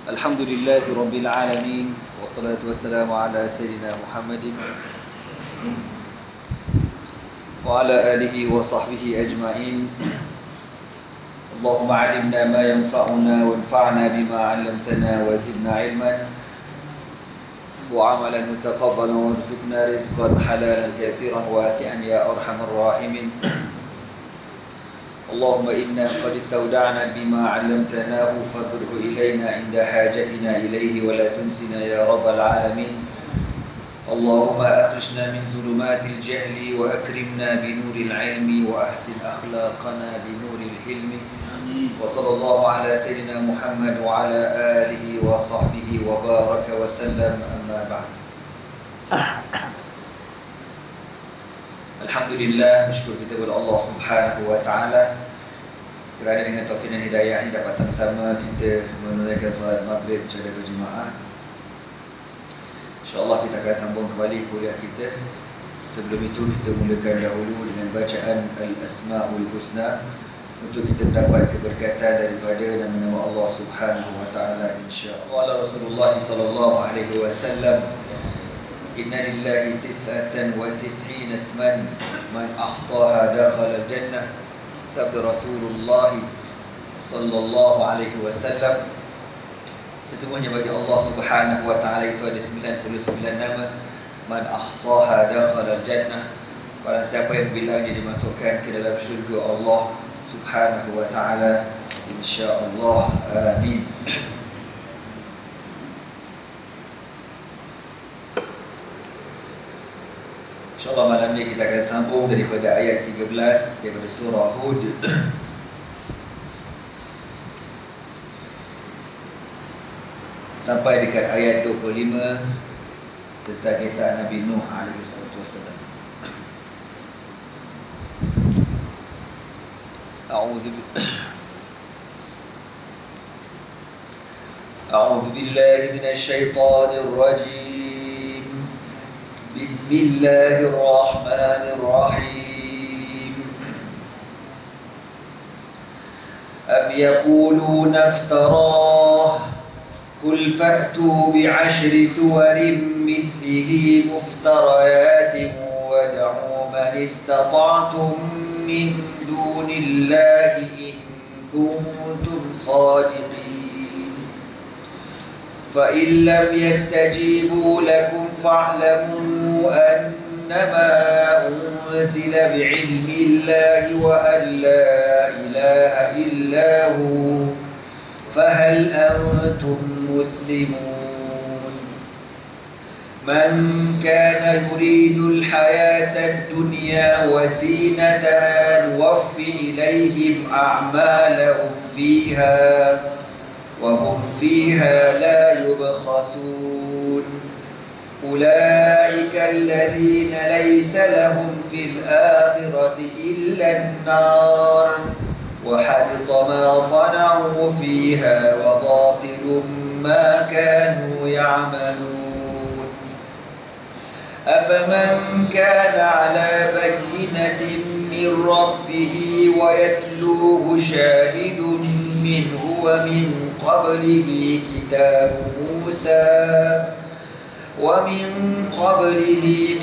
Alhamdulillahi Rabbil Alamin. Wassalatu wassalamu ala Sayyidina Muhammadin wa ala alihi wa sahbihi ajma'in. Allahumma alimna ma yanfa'una wanfa'na bima 'allamtana wa zidna ilman wa 'amalan mutaqabbalan warzuqna rizqan halalan katsiran wasi'an ya arhamar rahimin. اللهم إنا قد استودعنا بما علمتناه فاضره إلينا عند حاجتنا إليه ولا تنسنا يا رب العالمين. اللهم أخرجنا من ظلمات الجهل وأكرمنا بنور العلم وأحسن أخلاقنا بنور الحلم. وصلى الله على سيدنا محمد وعلى آله وصحبه وبارك وسلم. أما بعد. Alhamdulillah, bersyukur kita kepada Allah Subhanahu wa taala kerana dengan taufik dan hidayah ini dapat sama-sama kita menunaikan solat maghrib secara berjemaah. InsyaAllah kita akan sambung kembali kuliah kita. Sebelum itu kita mulakan dahulu dengan bacaan Al-Asma'ul Husna untuk kita mendapat keberkatan daripada nama-nama Allah Subhanahu wa taala insya-Allah. Rasulullah sallallahu alaihi wasallam, Inna lillahi tis'atan wa tis'ina isman man ahsaha dakhala al-jannah. Sabda Rasulullah sallallahu alaihi wasallam, sesungguhnya bagi Allah Subhanahu wa taala itu ada 99 nama. Man ahsaha dakhala al-jannah. Barang siapa yang bilangnya dimasukkan ke dalam syurga Allah Subhanahu wa taala, insya-Allah. Amin. InsyaAllah malam ni kita akan sambung daripada ayat 13 daripada surah Hud sampai dekat ayat 25 tentang kisah Nabi Nuh alaihi wassalam. A'udzu billahi minasy syaithanir rajim. Bismillahirrahmanirrahim. Am yaquluna iftarah qul fa'tu bi'ashri suwarin mithlihi muftariyatin wad'u man istata'tum min dunillahi in kuntum sadiqin. فإن لم يستجيبوا لكم فاعلموا أنما أنزل بعلم الله وأن لا إله إلا هو فهل أنتم مسلمون. من كان يريد الحياة الدنيا وزينتها نوفي إليهم أعمالهم فيها وهم فيها لا يبخسون. أولئك الذين ليس لهم في الآخرة إلا النار وحبط ما صنعوا فيها وباطل ما كانوا يعملون. أفمن كان على بينة من ربه ويتلوه شاهد منه ومن قبله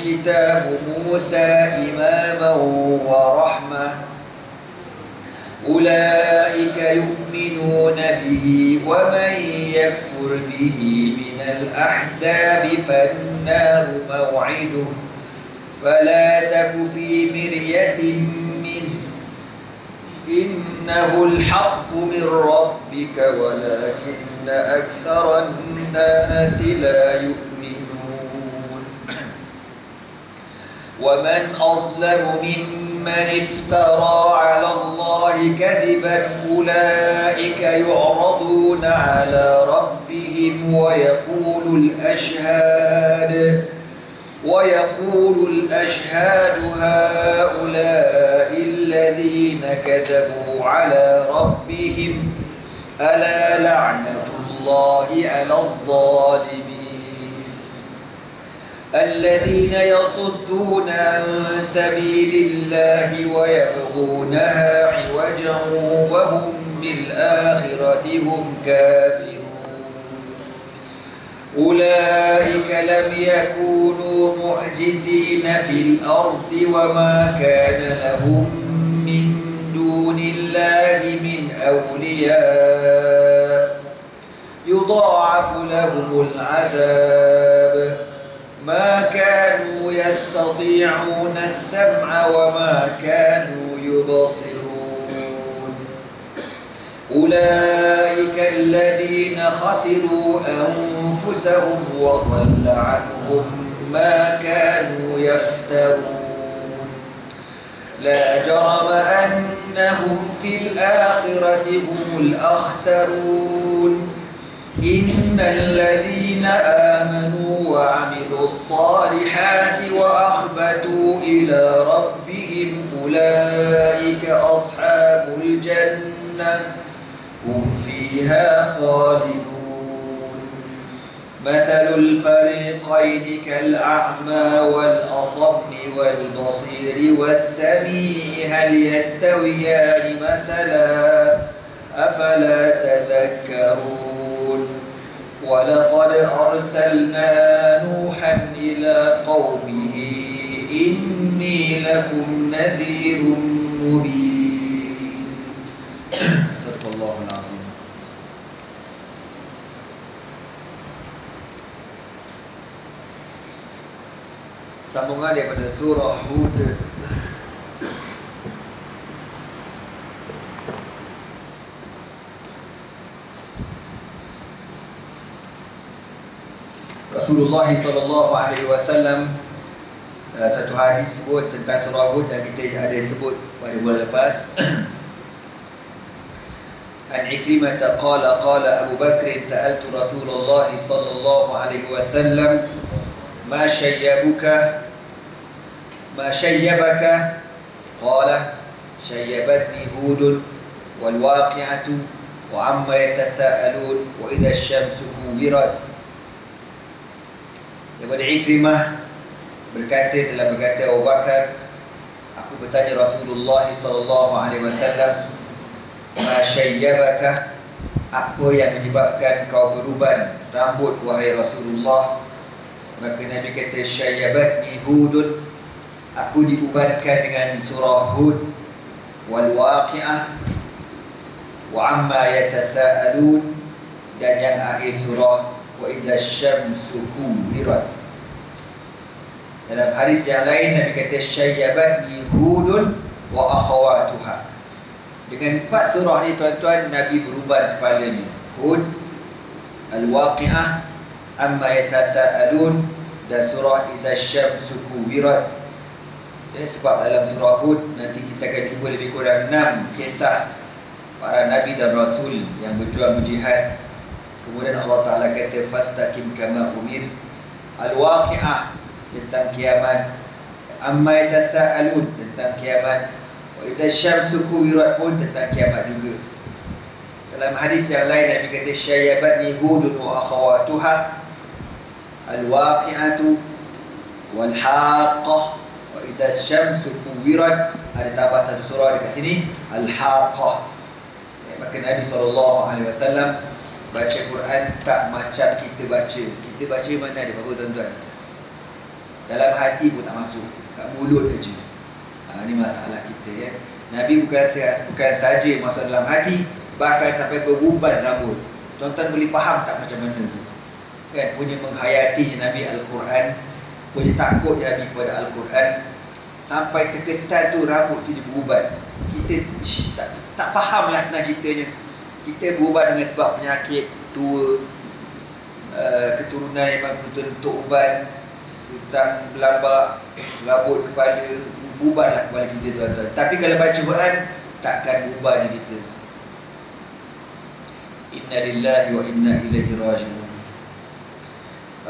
كتاب موسى إماما ورحمة أولئك يؤمنون به ومن يكفر به من الأحزاب فالنار موعده فلا تك في مرية منه إنه الحق من ربك ولكن أكثر الناس لا يؤمنون. ومن أظلم ممن افترى على الله كذبا أولئك يعرضون على ربهم ويقول الأشهاد هؤلاء الذين كذبوا على ربهم ألا لعنة الله على الظالمين. الذين يصدون عن سبيل الله ويبغونها عوجا وهم بالآخرة هم كافرون. أولئك لم يكونوا معجزين في الأرض وما كان لهم من دون الله من أولياء يضاعف لهم العذاب ما كانوا يستطيعون السمع وما كانوا يبصرون أولئك الذين خسروا أنفسهم وضل عنهم ما كانوا يفترون لا جرم أنهم في الآخرة هم الأخسرون إن الذين آمنوا وعملوا الصالحات وأخبتوا إلى ربهم أولئك أصحاب الجنة هم فيها خالدون مثل الفريقين كالأعمى والأصم والبصير والسميع هل يستويان مثلا أفلا تذكرون ولقد أرسلنا نوحا إلى قومه إني لكم نذير مبين صدق الله العظيم. Sambungan daripada surah Hud. Rasulullah sallallahu alaihi wasallam dalam satu hadis sebut tentang surah Hud yang kita ada sebut pada bulan lepas. An Ikrimah qala qala Abu Bakr sa'altu Rasulullah sallallahu alaihi wasallam ma shayyabuka qala shayyabatni Hud wal waqi'atu wa amma yatasaalun wa idha asy-syamsu kuwirat. Daripada Ikrimah telah berkata Abu Bakar, aku bertanya Rasulullah sallallahu alaihi wasallam, ma syayyabaka, apa yang menyebabkan kau beruban rambut wahai Rasulullah? Maka Nabi kata, syayyabatni Hudun, aku diubankan dengan surah Hud, wal waqi'ah, wa amma yatasaalun, dan yang akhir surah wa idza syamsu kuwirat. Dalam hadis yang lain Nabi kata syayyabatni Hudun wa akhawatuha. Dengan 4 surah ni tuan-tuan, Nabi beruban kepalanya. Hud, Al-Waqi'ah, Amma Yatasaalun, dan surah Idza Syamsu Kuwirat. Sebab dalam surah Hud nanti kita akan jumpa lebih kurang 6 kisah para Nabi dan Rasul yang berjuang berjihad. Kemudian Allah Ta'ala kata fastaqim kama umir. Al-Waqi'ah tentang kiamat, Amma Yatasaalun tentang kiamat, wa idza syamsu kuwirat pun tentang kiamat juga. Dalam hadis yang lain Nabi kata syayyabatni Hudun wa akhawatuha, al-waqi'atu wal haqqah, wa idza syamsu kuwirat. Ada tambah satu surah dekat sini, al-haqqah. Maka Nabi SAW baca Quran tak macam kita baca. Kita baca mana ada apa tuan-tuan? Dalam hati pun tak masuk, kat mulut aja. Ini masalah kita ya. Nabi bukan saja masuk dalam hati, bahkan sampai beruban rambut. Tuan-tuan boleh faham tak macam mana tu? Kan punya menghayati Nabi Al-Quran, punya takut Nabi kepada Al-Quran, sampai terkesan tu rambut tu dia beruban. Kita tak faham lah senang ceritanya. Kita beruban dengan sebab penyakit, tua, keturunan memang untuk uban, hutang belambak, serabut kepala, ubanlah kepala kita tuan-tuan. Tapi kalau baca Quran takkan uban kita. Inna lillahi wa inna ilaihi raji'un.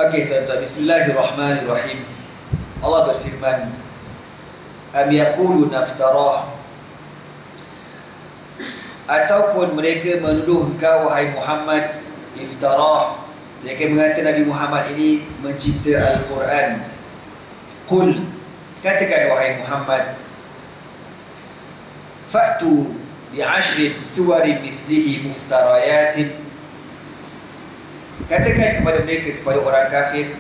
Okey tuan-tuan, bismillahirrahmanirrahim. Allah berfirman, am yaqulu naftarah, ataupun mereka menuduh engkau wahai Muhammad iftarah, mereka mengatakan Nabi Muhammad ini mencipta Al-Quran. Qul, katakan wahai Muhammad, fa'tu bi'ashrin suwarin mislihi muftarayatin, Katakan kepada mereka, kepada orang kafir,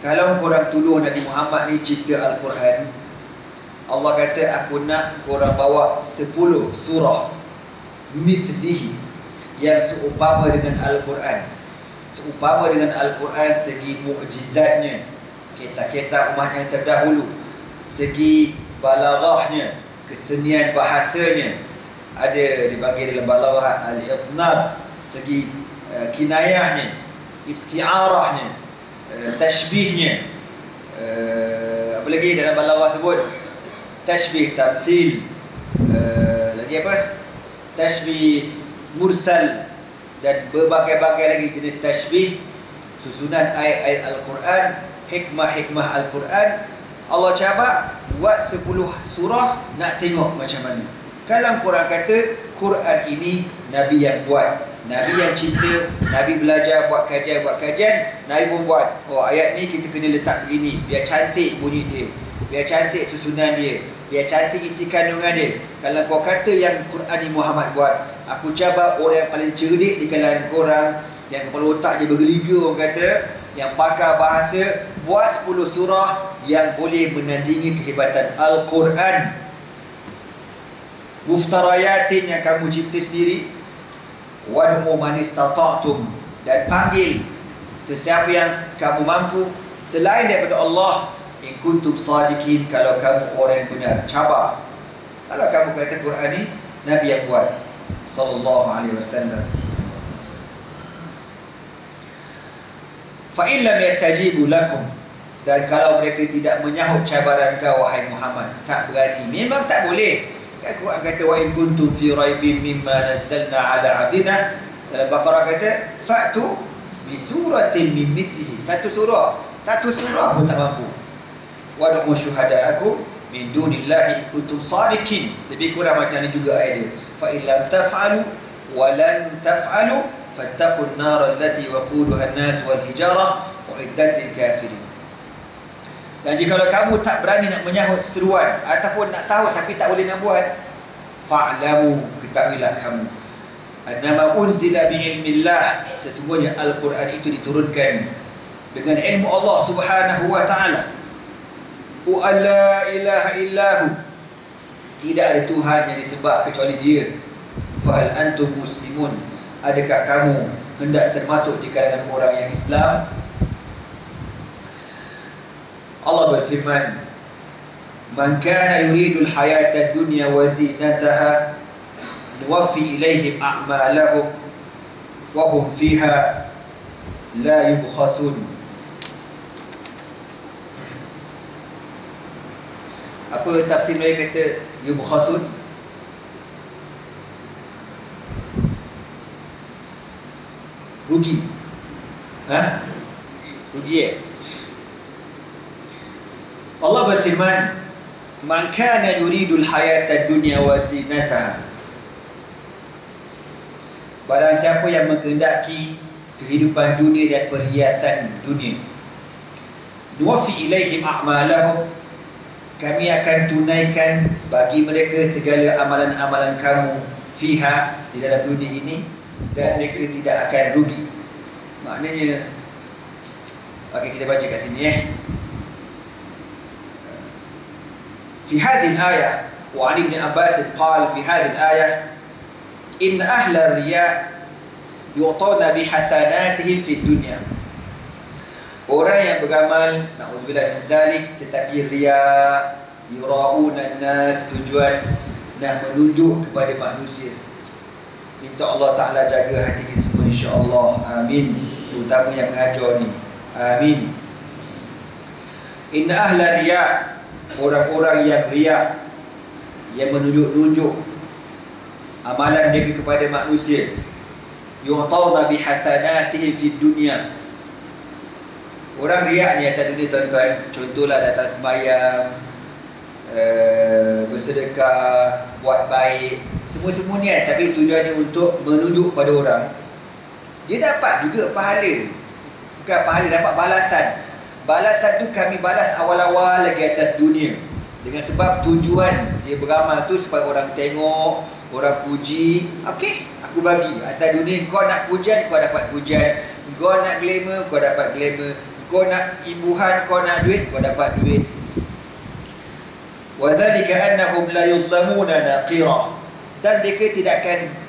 kalau korang tuduh Nabi Muhammad ni cipta Al-Quran, Allah kata aku nak korang bawa 10 surah mithlihi, yang seumpama dengan Al-Quran. Seumpama dengan Al-Quran segi mukjizatnya, kisah-kisah umat yang terdahulu, segi balaghahnya, kesenian bahasanya, ada dipanggil dalam balaghah al-itnab, segi kinayahnya, isti'arahnya, tashbihnya, apa lagi dalam balaghah sebut, tashbih, tamsil, lagi apa, tashbih mursal, dan berbagai-bagai lagi jenis tashbih, susunan ayat-ayat Al-Quran, hikmah-hikmah Al-Quran. Allah cabar buat 10 surah, nak tengok macam mana. Kalau korang kata Quran ini Nabi yang buat, Nabi yang cipta, Nabi belajar buat kajian, Nabi pun buat. Oh, ayat ni kita kena letak begini, biar cantik bunyi dia, biar cantik susunan dia, biar cantik isi kandungan dia. Kalau kau kata yang Quran ni Muhammad buat, aku cabar orang yang paling cerdik di kalangan korang, yang kepala otak je bergeliga orang kata, yang pakar bahasa, buat 10 surah yang boleh menandingi kehebatan Al-Quran. Muftarayatin yang kamu cipta sendiri. Wad'u man istata'tum, dan panggil sesiapa yang kamu mampu selain daripada Allah, in kuntum sadiqin, kalau kamu orang yang benar. Cabar kalau kamu kata Quran ni Nabi yang buat sallallahu alaihi wasallam. Fa in lam yastajibu lakum, dan kalau mereka tidak menyahut cabaran kau wahai Muhammad, tak berani, memang tak boleh. Quran kata wa in kuntum fi raibin mimma nazzalna ala abdina. Dalam Baqarah kata fa'tu bi suratin min mithlihi, satu surah pun tak mampu. Wad'u syuhada'akum min dunillahi in kuntum sadiqin. Lebih kurang macam ni juga ayat dia. Fa in lam taf'alu wa lan taf'alu fattaqun nar allati waquduha an-nas wal hijarah uiddat lil kafirin. Dan jika kamu tak berani nak menyahut seruan ataupun nak sahut tapi tak boleh nak buat, fa'lamu, ketahuilah kamu, annama unzila bi'ilmillah, sesungguhnya Al-Quran itu diturunkan dengan ilmu Allah Subhanahu wa ta'ala. Wa la ilaha illahu, tidak ada Tuhan yang disembah kecuali Dia. Fahal antum muslimun, adakah kamu hendak termasuk di kalangan orang yang Islam? Allah berfirman, man kana yuridul hayata dunya wa zinataha nuwaffi ilaihim a'malahum wa hum fiha la yubkhasun. Apa tafsir mereka kata yubkhasun? Rugi. Rugi Allah berfirman, man kana yuridul hayata dunya wa zinataha, barang siapa yang menghendaki kehidupan dunia dan perhiasan dunia, nuwaffi ilaihim a'malahum, kami akan tunaikan bagi mereka segala amalan-amalan kamu, fiha, di dalam dunia ini, dan mereka tidak akan rugi. Maknanya, okey, kita baca kat sini في هذه الآية وعن ابن عباس قال في هذه الآية إن أهل الرياء يعطون بحسناتهم في الدنيا. Orang yang beramal, na'udzubillah min zalik, tetapi riya, yura'una nas, tujuan nak menunjuk kepada manusia. Minta Allah Ta'ala jaga hati kita semua, insya-Allah. Amin. Terutama yang mengajar ni. Amin. Inna ahla riya', orang-orang yang riya', yang menunjuk-nunjuk amalan mereka kepada manusia, yu'tawna bihasanatihim fid dunya. Orang riya' ni atas dunia, tuan-tuan, contohlah datang sembahyang, bersedekah, buat baik, semua-semua niat, tapi tujuannya untuk menunjuk pada orang. Dia dapat juga pahala, bukan pahala, dapat balasan. Balasan tu kami balas awal-awal lagi atas dunia, dengan sebab tujuan dia beramal tu supaya orang tengok, orang puji. Okey, aku bagi atas dunia, kau nak pujian, kau dapat pujian. Kau nak glamour, kau dapat glamour. Kau nak imbuhan, kau nak duit, kau dapat duit. وَذَلِكَ أَنَّهُمْ لَا يُظْلَمُونَ نَقِيرًا. Dan mereka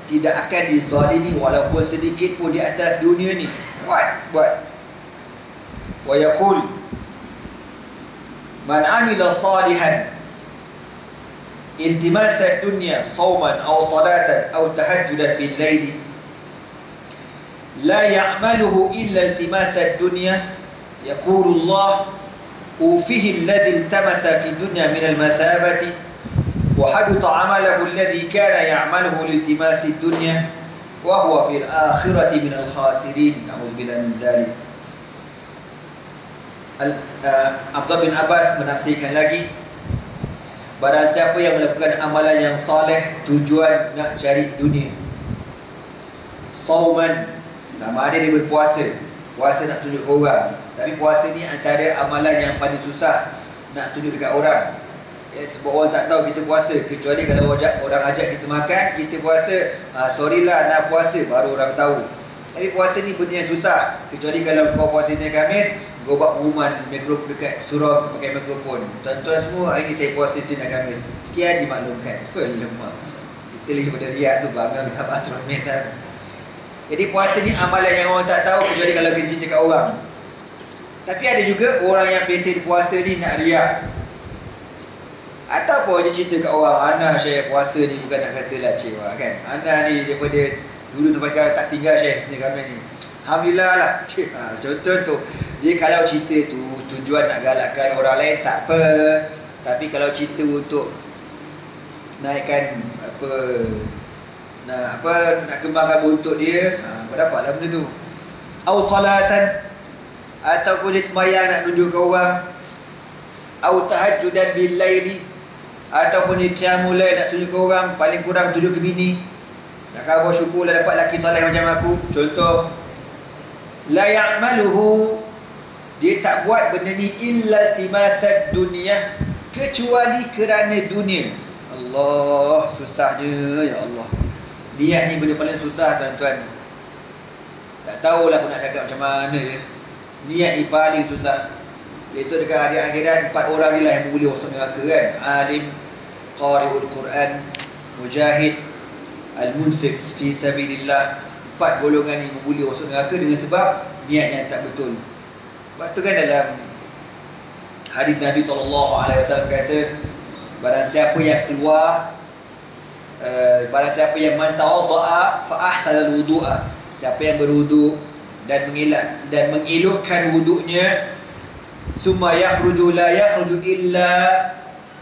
tidak akan dizalimi walaupun sedikit pun di atas dunia ni. Buat. وَيَقُولُ مَنْ عَمِلَ صَالِحًا التماس الدنيا صوما أو صلاة أو تهجدا بالليل لا يعمله إلا التماس الدنيا يقول الله أوفه الذي التمس في الدنيا من المثابة وحبط عمله الذي كان يعمله لالتماس الدنيا وهو في الآخرة من الخاسرين. نعوذ بالله من ذلك. Abdullah bin Abbas menafsirkan lagi, barang siapa yang melakukan amalan yang soleh tujuan nak cari dunia, sauman, sama ada dia berpuasa, puasa nak tunjuk ke orang. Tapi puasa ni antara amalan yang paling susah nak tunjuk dekat orang. Sebab orang tak tahu kita puasa, kecuali kalau orang ajak kita makan, kita puasa, sorry lah nak puasa, baru orang tahu. Tapi puasa ni benda yang susah, kecuali kalau kau puasa Isnin Khamis, kau buat pengumuman dekat surau pakai mikrofon, tuan-tuan semua, hari ni saya puasa Isnin Khamis, sekian dimaklumkan. Lemak. Kita lagi pada riak tu, bangga tak patron medan. Jadi puasa ni amalan yang orang tak tahu, kecuali kalau kita cerita kat orang. Tapi ada juga orang yang pesen puasa ni nak riak, ataupun dia cerita kat orang, Ana Syekh puasa ni bukan nak katalah cewa kan, Ana ni daripada dulu sampai sekarang tak tinggal Syekh Isnin Khamis ni, Alhamdulillah lah. Contoh tu, dia kalau cerita tu tujuan nak galakkan orang lain tak apa, tapi kalau cerita untuk naikkan nak kembangkan buntut dia, berdapatlah benda tu. Au salatan, ataupun dia sembahyang nak tunjuk ke orang. Au tahajjudan bil laili, ataupun dia qiyamul lail nak tunjuk ke orang, paling kurang tunjuk ke bini. Nak khabar syukurlah dapat laki soleh macam aku. Contoh, la ya'maluhu, dia tak buat benda ni illa timasad dunia, kecuali kerana dunia. Allah, susahnya ya Allah. Niat ni benda paling susah tuan-tuan. Tak tahulah aku nak cakap macam mana dia. Niat ni paling susah. Besok dekat hari akhirat 4 orang ni lah yang boleh masuk neraka kan. Alim, qari'ul Quran, mujahid, al-munfiq fi sabilillah. 4 golongan ni boleh masuk neraka dengan sebab niat yang tak betul. Sebab tu kan dalam hadis Nabi SAW kata, barang siapa yang keluar, barang siapa yang man tawadda'a fa ahsana al-wudu'a, siapa yang berwuduk dan mengelokkan wuduknya, summa yakhruju la yakhruju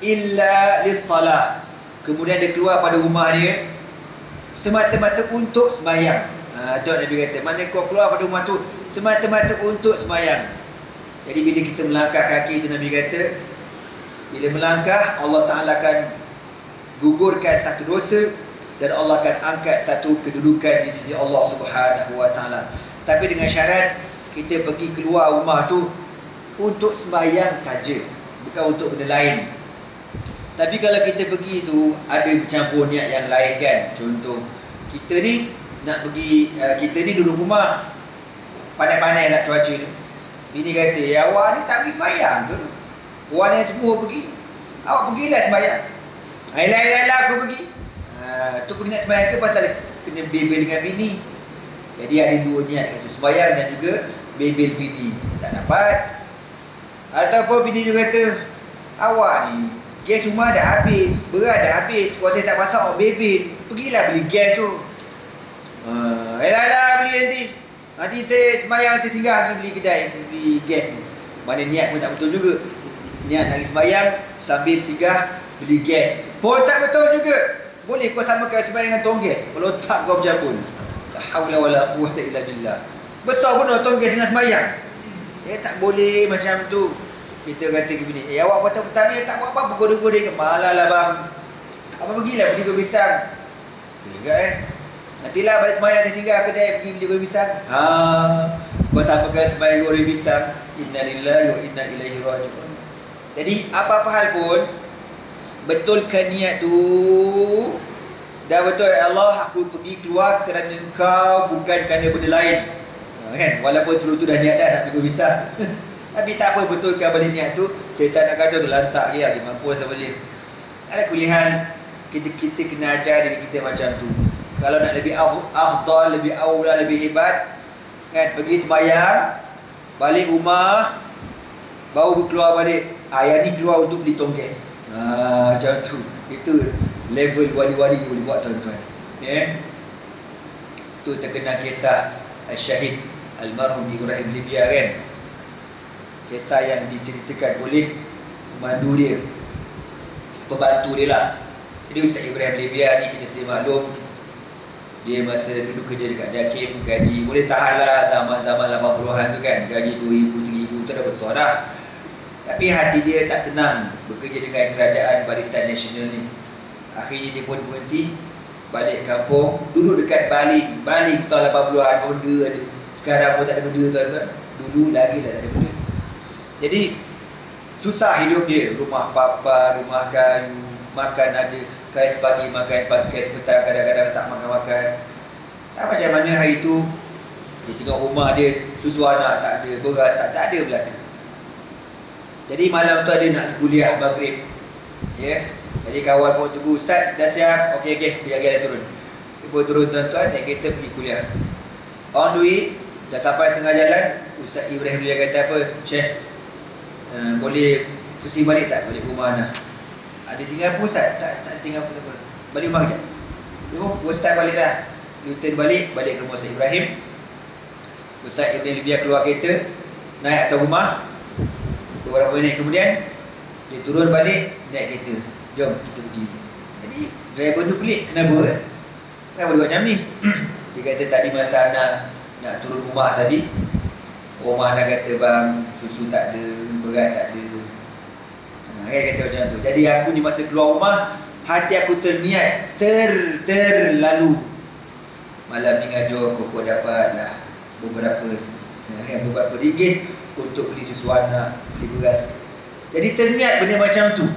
illa lis-salah, kemudian dia keluar pada rumah dia semata-mata untuk sembahyang. Tu Nabi kata, mana kau keluar pada rumah tu semata-mata untuk sembahyang. Jadi bila kita melangkah kaki tu, Nabi kata, bila melangkah Allah Ta'ala akan gugurkan satu dosa dan Allah akan angkat satu kedudukan di sisi Allah Subhanahu Wa Ta'ala. Tapi dengan syarat kita pergi keluar rumah tu untuk sembahyang saja, bukan untuk benda lain. Tapi kalau kita pergi tu ada bercampur niat yang lain kan. Contoh, kita ni nak pergi, kita ni duduk rumah, pandai-pandai nak cuaca tu. Bini kata, ya awak ni tak pergi sembahyang ke? Orang yang semua pergi, awak pergilah sembahyang. Ayolah aku pergi. Tu pergi nak sembahyang ke pasal kena bebel dengan bini? Jadi ada dua niat, sembahyang dan juga bebel bini. Tak dapat. Ataupun bini juga kata, awak ni gas rumah dah habis, beras dah habis, kalau saya tak masak awak bebel, pergilah beli gas tu. Ayolah beli nanti saya sembahyang, saya singgah pergi beli kedai, beli gas tu. Mana niat pun tak betul juga. Niat nak pergi sembahyang sambil singgah beli gas pun tak betul juga. Boleh kau samakan sembahyang dengan tong gas, kalau tak kau berjabun. La haula wala quwwata illa billah. Besar pun tong gas dengan sembahyang. Tak boleh macam tu. Kita kata ke bini, awak petang-petang ni tak buat apa-apa, goreng-goreng ke? Malah lah bang, apa pergilah beli goreng pisang. Ingat nantilah balik sembahyang saya singgah kedai pergi beli goreng pisang. Kau samakan sembahyang goreng pisang. Innalillahi wa inna ilaihi raji'un. Jadi apa-apa hal pun, betulkan niat tu. Dah betul, ya Allah, aku pergi keluar kerana Engkau, bukan kerana benda lain. Kan? Walaupun sebelum tu dah niat dah nak pergi pisah. Tapi tak apa, betulkan balik niat tu. Syaitan nak kata tu lantak je lagi, mampu saya boleh. Ada kulihan, kita kena ajar diri kita macam tu. Kalau nak lebih afdal, lebih aula, lebih hebat, kan, pergi sembahyang, balik rumah, baru berkeluar balik. Yang ni keluar untuk beli tongkes. Macam tu. Itu level wali-wali boleh buat, tuan-tuan. Tu terkenal kisah Syahid almarhum Ibrahim Libya, kan. Kisah yang diceritakan oleh pemandu dia, pembantu dia lah. Jadi Ustaz Ibrahim Libya ni kita sedia maklum, dia masa dulu kerja dekat JAKIM, gaji boleh tahan lah zaman-zaman 80-an tu kan. Gaji 2,000, 3,000 tu dah besar dah. Tapi hati dia tak tenang bekerja dengan kerajaan Barisan Nasional ni. Akhirnya dia pun berhenti, balik kampung, duduk dekat Bali tahun 80-an, benda ada. Sekarang pun tak ada benda, tuan-tuan. Dulu lagi lah tak ada benda. Jadi susah hidup dia. Rumah papa, rumah kayu, makan ada, kais pagi makan, kais petang kadang-kadang tak makan-makan. Tak macam mana hari tu dia tengok rumah dia, susu anak tak ada, beras tak ada belaka. Jadi malam tu ada nak kuliah maghrib. Jadi kawan pun tunggu, Ustaz dah siap? Okey, kejap dah turun. Dia pun turun, tuan-tuan, naik kereta pergi kuliah. On the way, dah sampai tengah jalan, Ustaz Ibrahim dia kata apa? Syekh, boleh pusing balik tak balik rumah anak? Ada tinggal apa, Ustaz? Tak tinggal apa-apa. Balik rumah kejap. Ustaz balik dah. U-turn balik ke rumah Ustaz Ibrahim. Ustaz Ibrahim dia keluar kereta, naik atas rumah. Beberapa minit kemudian dia turun balik, naik kereta. Jom kita pergi. Jadi driver tu pelik, kenapa dia buat macam ni? Dia kata tadi masa anak nak turun rumah tadi, rumah anak kata, bang, susu tak ada, beras tak ada. Dia kata macam tu. Jadi aku ni masa keluar rumah, hati aku terniat terlalu malam ni ngajar kau dapatlah beberapa ringgit untuk beli susu anak, beli beras. Jadi terniat benda macam tu,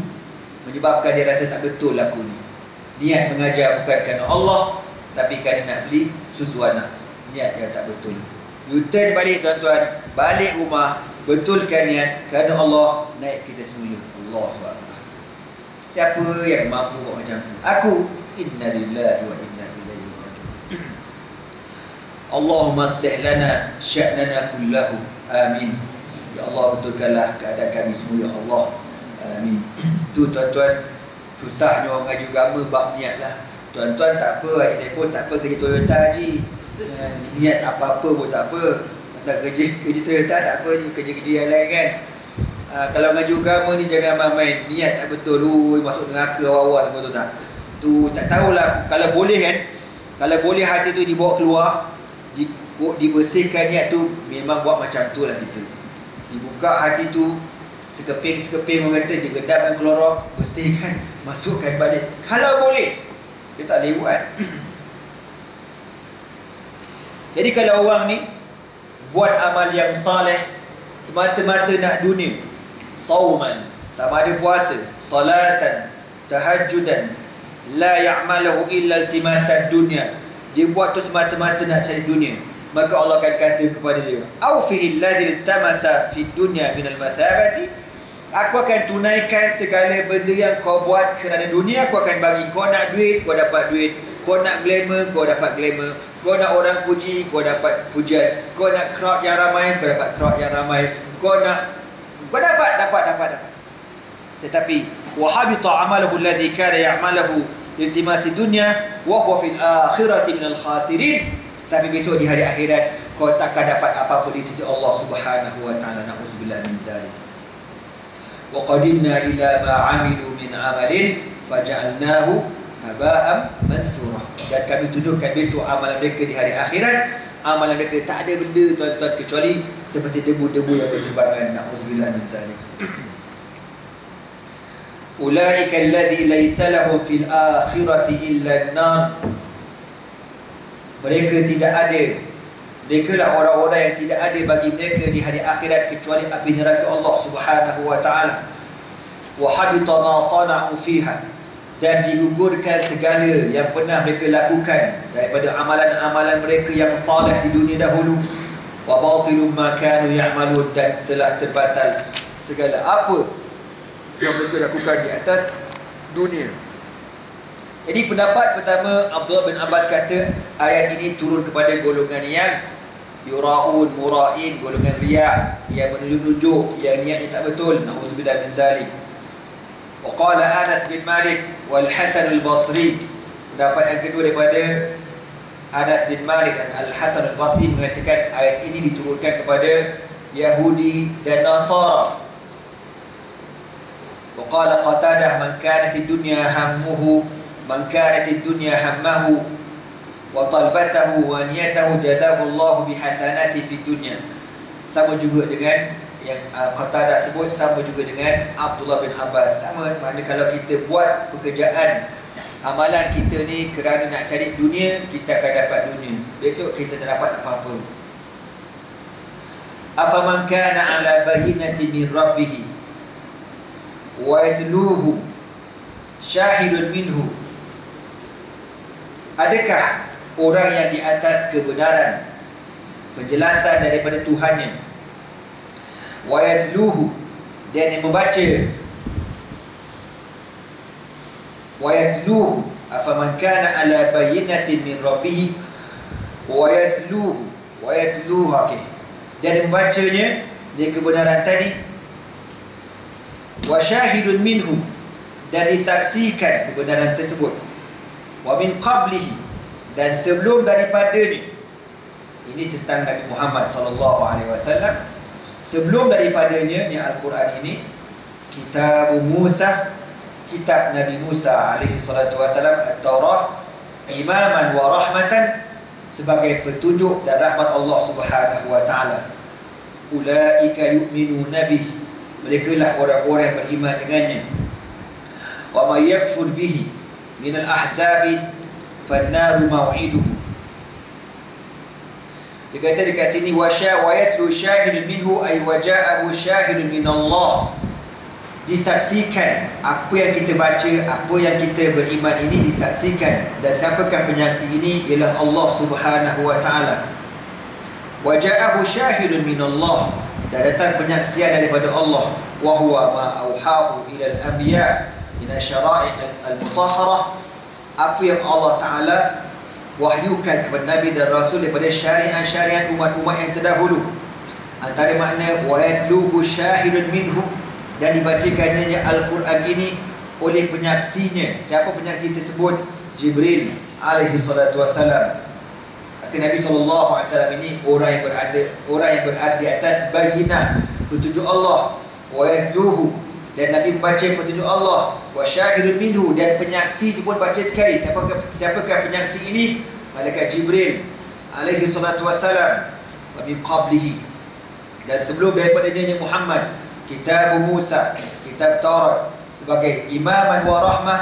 menyebabkan dia rasa tak betul aku ni. Niat mengajar bukan kerana Allah, tapi kerana nak beli susu anak. Niat yang tak betul. U-turn balik, tuan-tuan, balik rumah, betulkan niat kerana Allah, naik kita semula. Allahu Akbar. Siapa yang mampu buat macam tu? Aku. Inna lillahi wa inna ilaihi raji'un. Allahumma aslih lana sya'nana kullahu. Amin. Ya Allah, betulkanlah keadaan kami semua, ya Allah. Amin. Tu, tuan-tuan, susahnya orang ngaji agama bab niat lah. Tuan-tuan tak apa, Haji Saiful tak apa kerja Toyota Haji. Niat apa-apa pun tak apa. Pasal kerja Toyota tak apa, kerja-kerja yang lain kan. Kalau ngaji agama ni jangan main-main. Niat tak betul, masuk neraka awal-awal, betul tak? Tu tak tahulah. Kalau boleh kan, kalau boleh hati tu dibawa keluar, dibersihkan niat tu, memang buat macam tu lah kita. Dibuka hati tu, sekeping orang kata, digedamkan klorok, bersihkan, masukkan balik. Kalau boleh, dia tak boleh buat. Jadi kalau orang ni buat amal yang saleh semata-mata nak dunia, sauman, sama ada puasa, salatan, tahajjudan, la ya'malahu illa iltimasad dunya, dia buat tu semata-mata nak cari dunia, maka Allah akan kata kepada dia, awfihil ladzi tamasa fid dunya minal masabati, aku akan tunaikan segala benda yang kau buat kerana dunia, aku akan bagi. Kau nak duit, kau dapat duit. Kau nak glamour, kau dapat glamour. Kau nak orang puji, kau dapat pujian. Kau nak crowd yang ramai, kau dapat crowd yang ramai. Kau dapat. Tetapi wa habita amaluhu alladhi kana ya'maluhu iltimasi dunya wa huwa fil akhirati minal khasirin. Tapi besok di hari akhirat kau takkan dapat apa-apa di sisi Allah Subhanahu wa taala. Na'udzubillah min dzalik. Wa qadimna ila ma 'amilu min 'amalin faja'alnahu haba'an mansura. Dan kami tunjukkan besok amalan mereka di hari akhirat, amalan mereka tak ada benda, tuan-tuan, kecuali seperti debu-debu yang berterbangan. Na'udzubillah min dzalik. Ulaika alladhi laysa lahum fil akhirati illa an-nar. Mereka tidak ada, mereka lah orang-orang yang tidak ada bagi mereka di hari akhirat kecuali api neraka Allah Subhanahu wa taala. Wa habita ma sana'u fiha, dan digugurkan segala yang pernah mereka lakukan daripada amalan-amalan mereka yang saleh di dunia dahulu. wa batilun ma kanu ya'malun, dan telah terbatal segala apa yang mereka lakukan di atas dunia. Jadi pendapat pertama, Abdullah bin Abbas kata ayat ini turun kepada golongan yang yura'un, mura'in, golongan riya, yang menunjuk-nunjuk, yang niatnya tak betul. Na'udzubillah min zalik. Wa qala Anas bin Malik wal Hasan al-Basri, pendapat yang kedua daripada Anas bin Malik dan Al-Hasan al-Basri mengatakan ayat ini diturunkan kepada Yahudi dan Nasara. Wa qala Qatadah man kanat ad-dunya hammuhu man kanat ad-dunya hammahu wa talbatahu wa niyatahu jazahu Allah bihasanati fid dunya. Sama juga dengan yang Qatadah sebut, sama juga dengan Abdullah bin Abbas. Sama makna kalau kita buat pekerjaan amalan kita ni kerana nak cari dunia, kita akan dapat dunia. Besok kita tak dapat apa-apa. Afaman kana ala bayyinati min rabbih wa yatluhu syahidun minhu. Adakah orang yang di atas kebenaran, penjelasan daripada Tuhannya, wa yatluhu, dan yang membaca, wa yatluhu, afaman kana ala bayyinatin min rabbih wa yatluhu, okey, dan yang membacanya dari kebenaran tadi, wa syahidun minhu, dan disaksikan kebenaran tersebut, wa min qablihi, dan sebelum daripadanya. Ini tentang Nabi Muhammad SAW. Sebelum daripadanya, ni Al-Quran ini, kitab Musa, kitab Nabi Musa alaihi salatu wasalam, At-Taurah, imaman wa rahmatan, sebagai petunjuk dan rahmat Allah Subhanahu wa taala. Ulaika yu'minuna bihi, mereka lah orang-orang yang beriman dengannya. Wa may yakfur bihi min al-ahzabi fan-naru maw'iduhu. Dia kata dekat sini, wa yatlu syahidun minhu, ay waja'ahu syahidun min Allah. Disaksikan apa yang kita baca, apa yang kita beriman ini disaksikan, dan siapakah penyaksi ini? Ialah Allah Subhanahu wa taala. Waja'ahu syahidun min Allah, dan datang penyaksian daripada Allah. Wa huwa ma auhahu ila al-anbiya min asy-syara'i' al-mutahharah, apa yang Allah taala wahyukan kepada Nabi dan Rasul daripada syariat-syariat umat-umat yang terdahulu. Antara makna wa yatluhu syahidun minhu, dan dibacakannya Al-Quran ini oleh penyaksinya. Siapa penyaksi tersebut? Jibril alaihi salatu wassalam. Maka Nabi SAW ini orang yang berada di atas bayyinah, petunjuk Allah. Wa yatluhu, dan Nabi membaca petunjuk Allah. Wa syahidun minhu, dan penyaksi pun baca sekali. Siapakah penyaksi ini? Malaikat Jibril alaihi salatu wassalam. Wa min qablihi, dan sebelum daripadanya Muhammad, kitab Musa, kitab Taurat, sebagai imaman wa rahmah,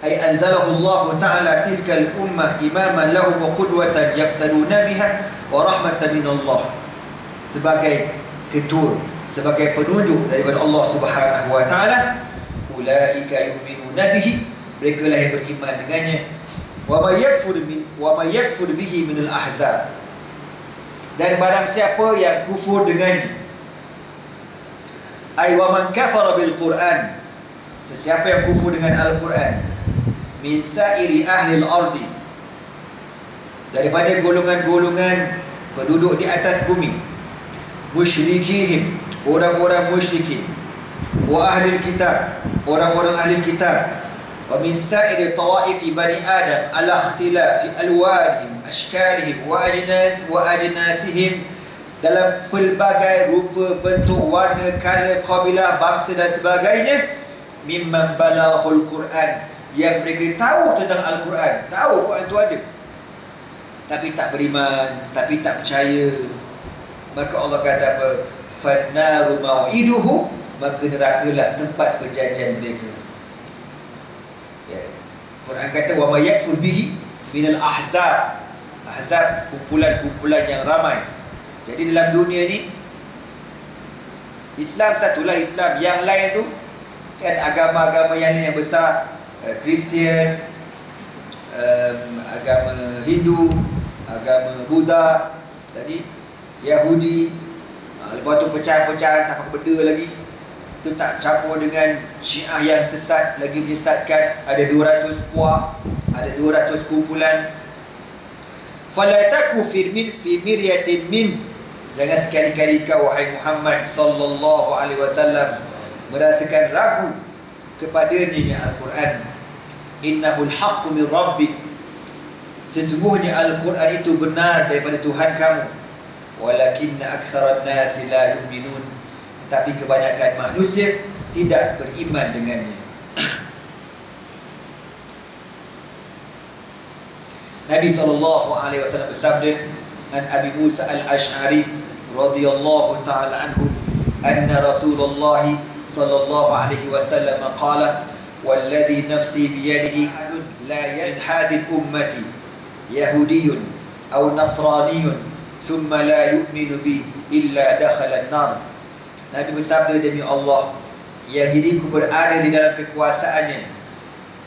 ay anzalahu Allah ta'ala tilkal ummah imaman lahum wa qudwatan yaqtaduna biha wa rahmatan min Allah, sebagai ketua, sebagai penunjuk daripada Allah Subhanahu wa taala. Ulaika yu'minuna bihi, mereka lah yang beriman dengannya. Wa may yakfur bihi min al-ahzab, dan barang siapa yang kufur dengannya, ay wa man kafara bil Quran, sesiapa yang kufur dengan Al-Quran, min sa'iri ahli al-ardi, daripada golongan-golongan penduduk di atas bumi, musyrikihim, orang-orang musyrikin, wa ahli kitab, orang-orang ahli kitab, wa min sa'iri tawaifi bani Adam ala ikhtilafi alwanihim ashkalihim wa ajnasihim, dalam pelbagai rupa, bentuk, warna, kala, kabilah, bangsa dan sebagainya. Mimman balaghul Quran, yang mereka tahu tentang Al-Quran, tahu Quran itu ada, tapi tak beriman, tapi tak percaya. Maka Allah kata apa? Fannaru maw'iduhu, maka nerakalah tempat perjanjian mereka. Ya. Quran kata wa may yakfur bihi minal ahzab. Ahzab, kumpulan-kumpulan yang ramai. Jadi dalam dunia ni, Islam satulah Islam, yang lain tu kan agama-agama yang lain yang besar, Kristian, agama Hindu, agama Buddha. Jadi Yahudi. Lepas tu pecahan-pecahan, tak pakai benda lagi. Itu tak campur dengan Syiah yang sesat, lagi menyesatkan. Ada 200 puak, ada 200 kumpulan. Fala taku fi miryatin min. Jangan sekali-kali kau, wahai Muhammad sallallahu alaihi wasallam, merasakan ragu kepadanya Al-Quran. Innahul haqqu min rabbik. Sesungguhnya Al-Quran itu benar daripada Tuhan kamu. Walakinna aktsaran nasi la yu'minun. Tetapi kebanyakan manusia tidak beriman dengannya. Nabi SAW bersabda an Abi Musa al-Ash'ari radhiyallahu ta'ala anhu anna Rasulullah sallallahu alaihi wasallam qala walladhi nafsi biyadihi la yazhadil ummati yahudiyyun aw nasraniyyun thumma la yu'minu bi illa dakhala an-nar. Nabi bersabda, demi Allah yang diriku berada di dalam kekuasaannya,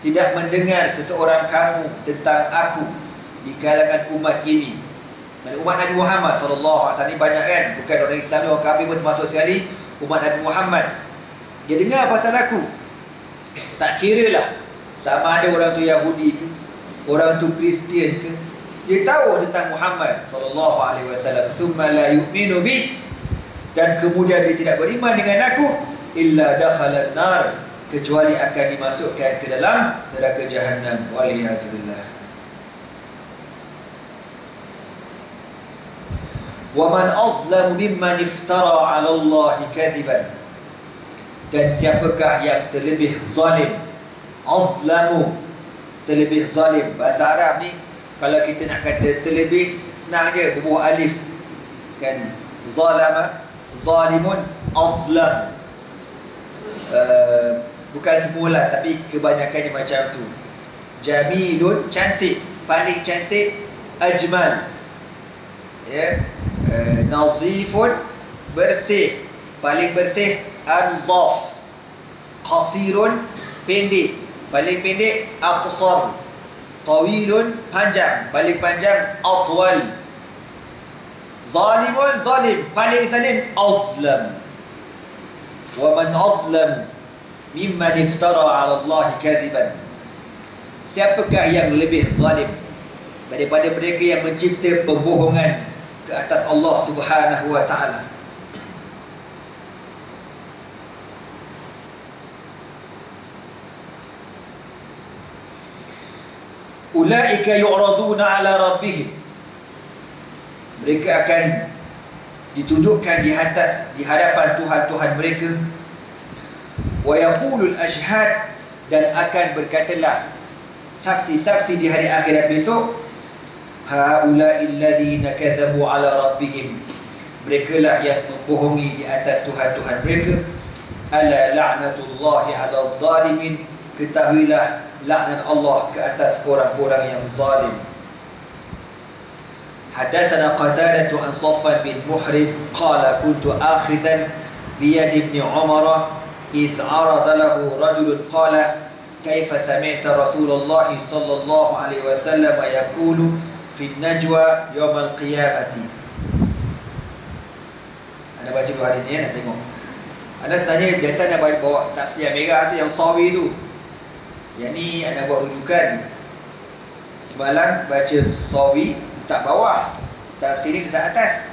tidak mendengar seseorang kamu tentang aku di kalangan umat ini. Dan umat Nabi Muhammad SAW ni banyak kan, bukan orang Islam, orang kafir pun termasuk sekali umat Nabi Muhammad. Dia dengar pasal aku, tak kira lah sama ada orang tu Yahudi ke, orang tu Kristian ke, dia tahu tentang Muhammad SAW. Summa la yu'minu bi, dan kemudian dia tidak beriman dengan aku, illa dakhalan nar, kecuali akan dimasukkan ke dalam neraka Jahannam. Waliyazubillah. Wa man azlamu mimman iftara 'ala Allah kadhiban. Dan siapakah yang terlebih zalim? Azlamu, terlebih zalim. Bahasa Arab ni kalau kita nak kata terlebih, senang je, berbuah alif kan. Zalama, zalimun, azlam. Bukan semula, tapi kebanyakannya macam tu. Jamilun, cantik, paling cantik. Ajmal, ya. Nazifun, bersih, paling bersih. Anzaf. Qasirun, pendek, paling pendek. Aqsar. Tawilun, panjang, paling panjang. Atwal. Zalimun, zalim, paling zalim. Azlam. Wa man azlam mimman iftara 'ala Allah kadhiban. Siapakah yang lebih zalim daripada mereka yang mencipta pembohongan ke atas Allah Subhanahu wa taala? Ulaika yu'raduna 'ala rabbihim. Mereka akan ditunjukkan di hadapan Tuhan mereka. Wa yaqulul ashhad, dan akan berkatalah saksi-saksi di hari akhirat besok, haula'il ladzina kadzabu 'ala rabbihim. Merekalah yang membohongi di atas Tuhan mereka. Ala la'natullahi 'ala zalimin. Ketahuilah laknat Allah ke atas orang-orang yang zalim. حدثنا قتادة عن صفوان بن محرز قال كنت آخذا بيد ابن عمر إذ عرض له رجل قال كيف سمعت رسول الله صلى الله عليه وسلم يقول في النجوى يوم القيامة. Anda baca dulu hadis ni, nak tengok. Anda sebenarnya biasa nak bawa tafsir yang merah tu, yang sawi tu. Yang ni anda buat rujukan. Semalam baca sawi letak bawah, tafsir ni letak atas.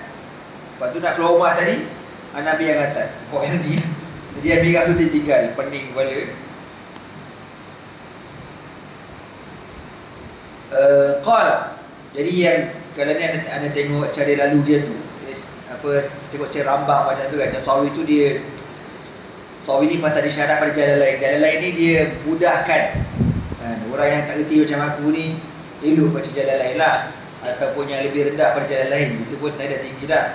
Lepas tu nak keluar rumah tadi, anda ambil yang atas. Oh, yang ni, jadi yang merah tu tertinggal, pening kepala. Qala, jadi yang kalau ni anda tengok secara lalu dia tu, tengok secara rambang macam tu kan. Macam sawi tu dia, sawi ni pasal dia syarah pada jalan lain. Jalan lain ni dia mudahkan orang yang tak reti macam aku ni, elok baca jalan lain lah, ataupun yang lebih rendah pada jalan lain. Itu pun sebenarnya dah tinggi dah.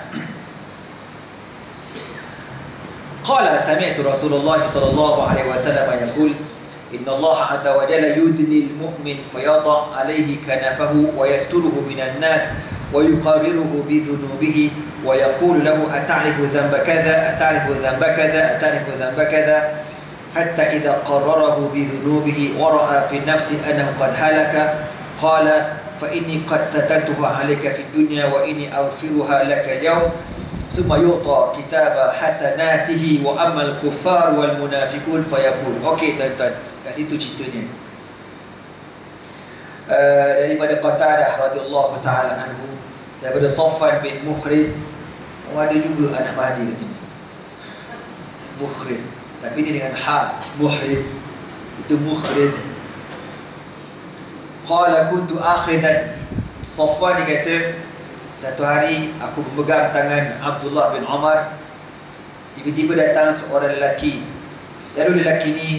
Qala sami'tu Rasulullah sallallahu alaihi wasallam yaqul inna Allah azza wa jalla yudni al-mu'min fayata' alayhi kanafahu wa yasturuhu minan nas wa yuqarriruhu bi dhunubihi wa yaqulu lahu ata'rifu dhanba kadha ata'rifu dhanba kadha ata'rifu dhanba kadha hatta idha qarrarahu bi dhunubihi wa ra'a fi nafsi annahu qad halaka qala fa inni qad satartuha 'alaika fid dunya wa inni aghfiruha laka al-yawm thumma yu'ta kitaba hasanatihi wa amal kuffar wal munafiqun fayaqul. Okey tuan-tuan, kat situ ceritanya. Daripada Qatadah radhiyallahu taala anhu, daripada Safwan bin Muhriz. Ada juga anak Mahdi kat sini, Muhriz, tapi ni dengan ha, Muhriz. Itu Muhriz. Qala kuntu akhizan. Safwan dia kata, satu hari aku memegang tangan Abdullah bin Umar. Tiba-tiba datang seorang lelaki. Lalu lelaki ni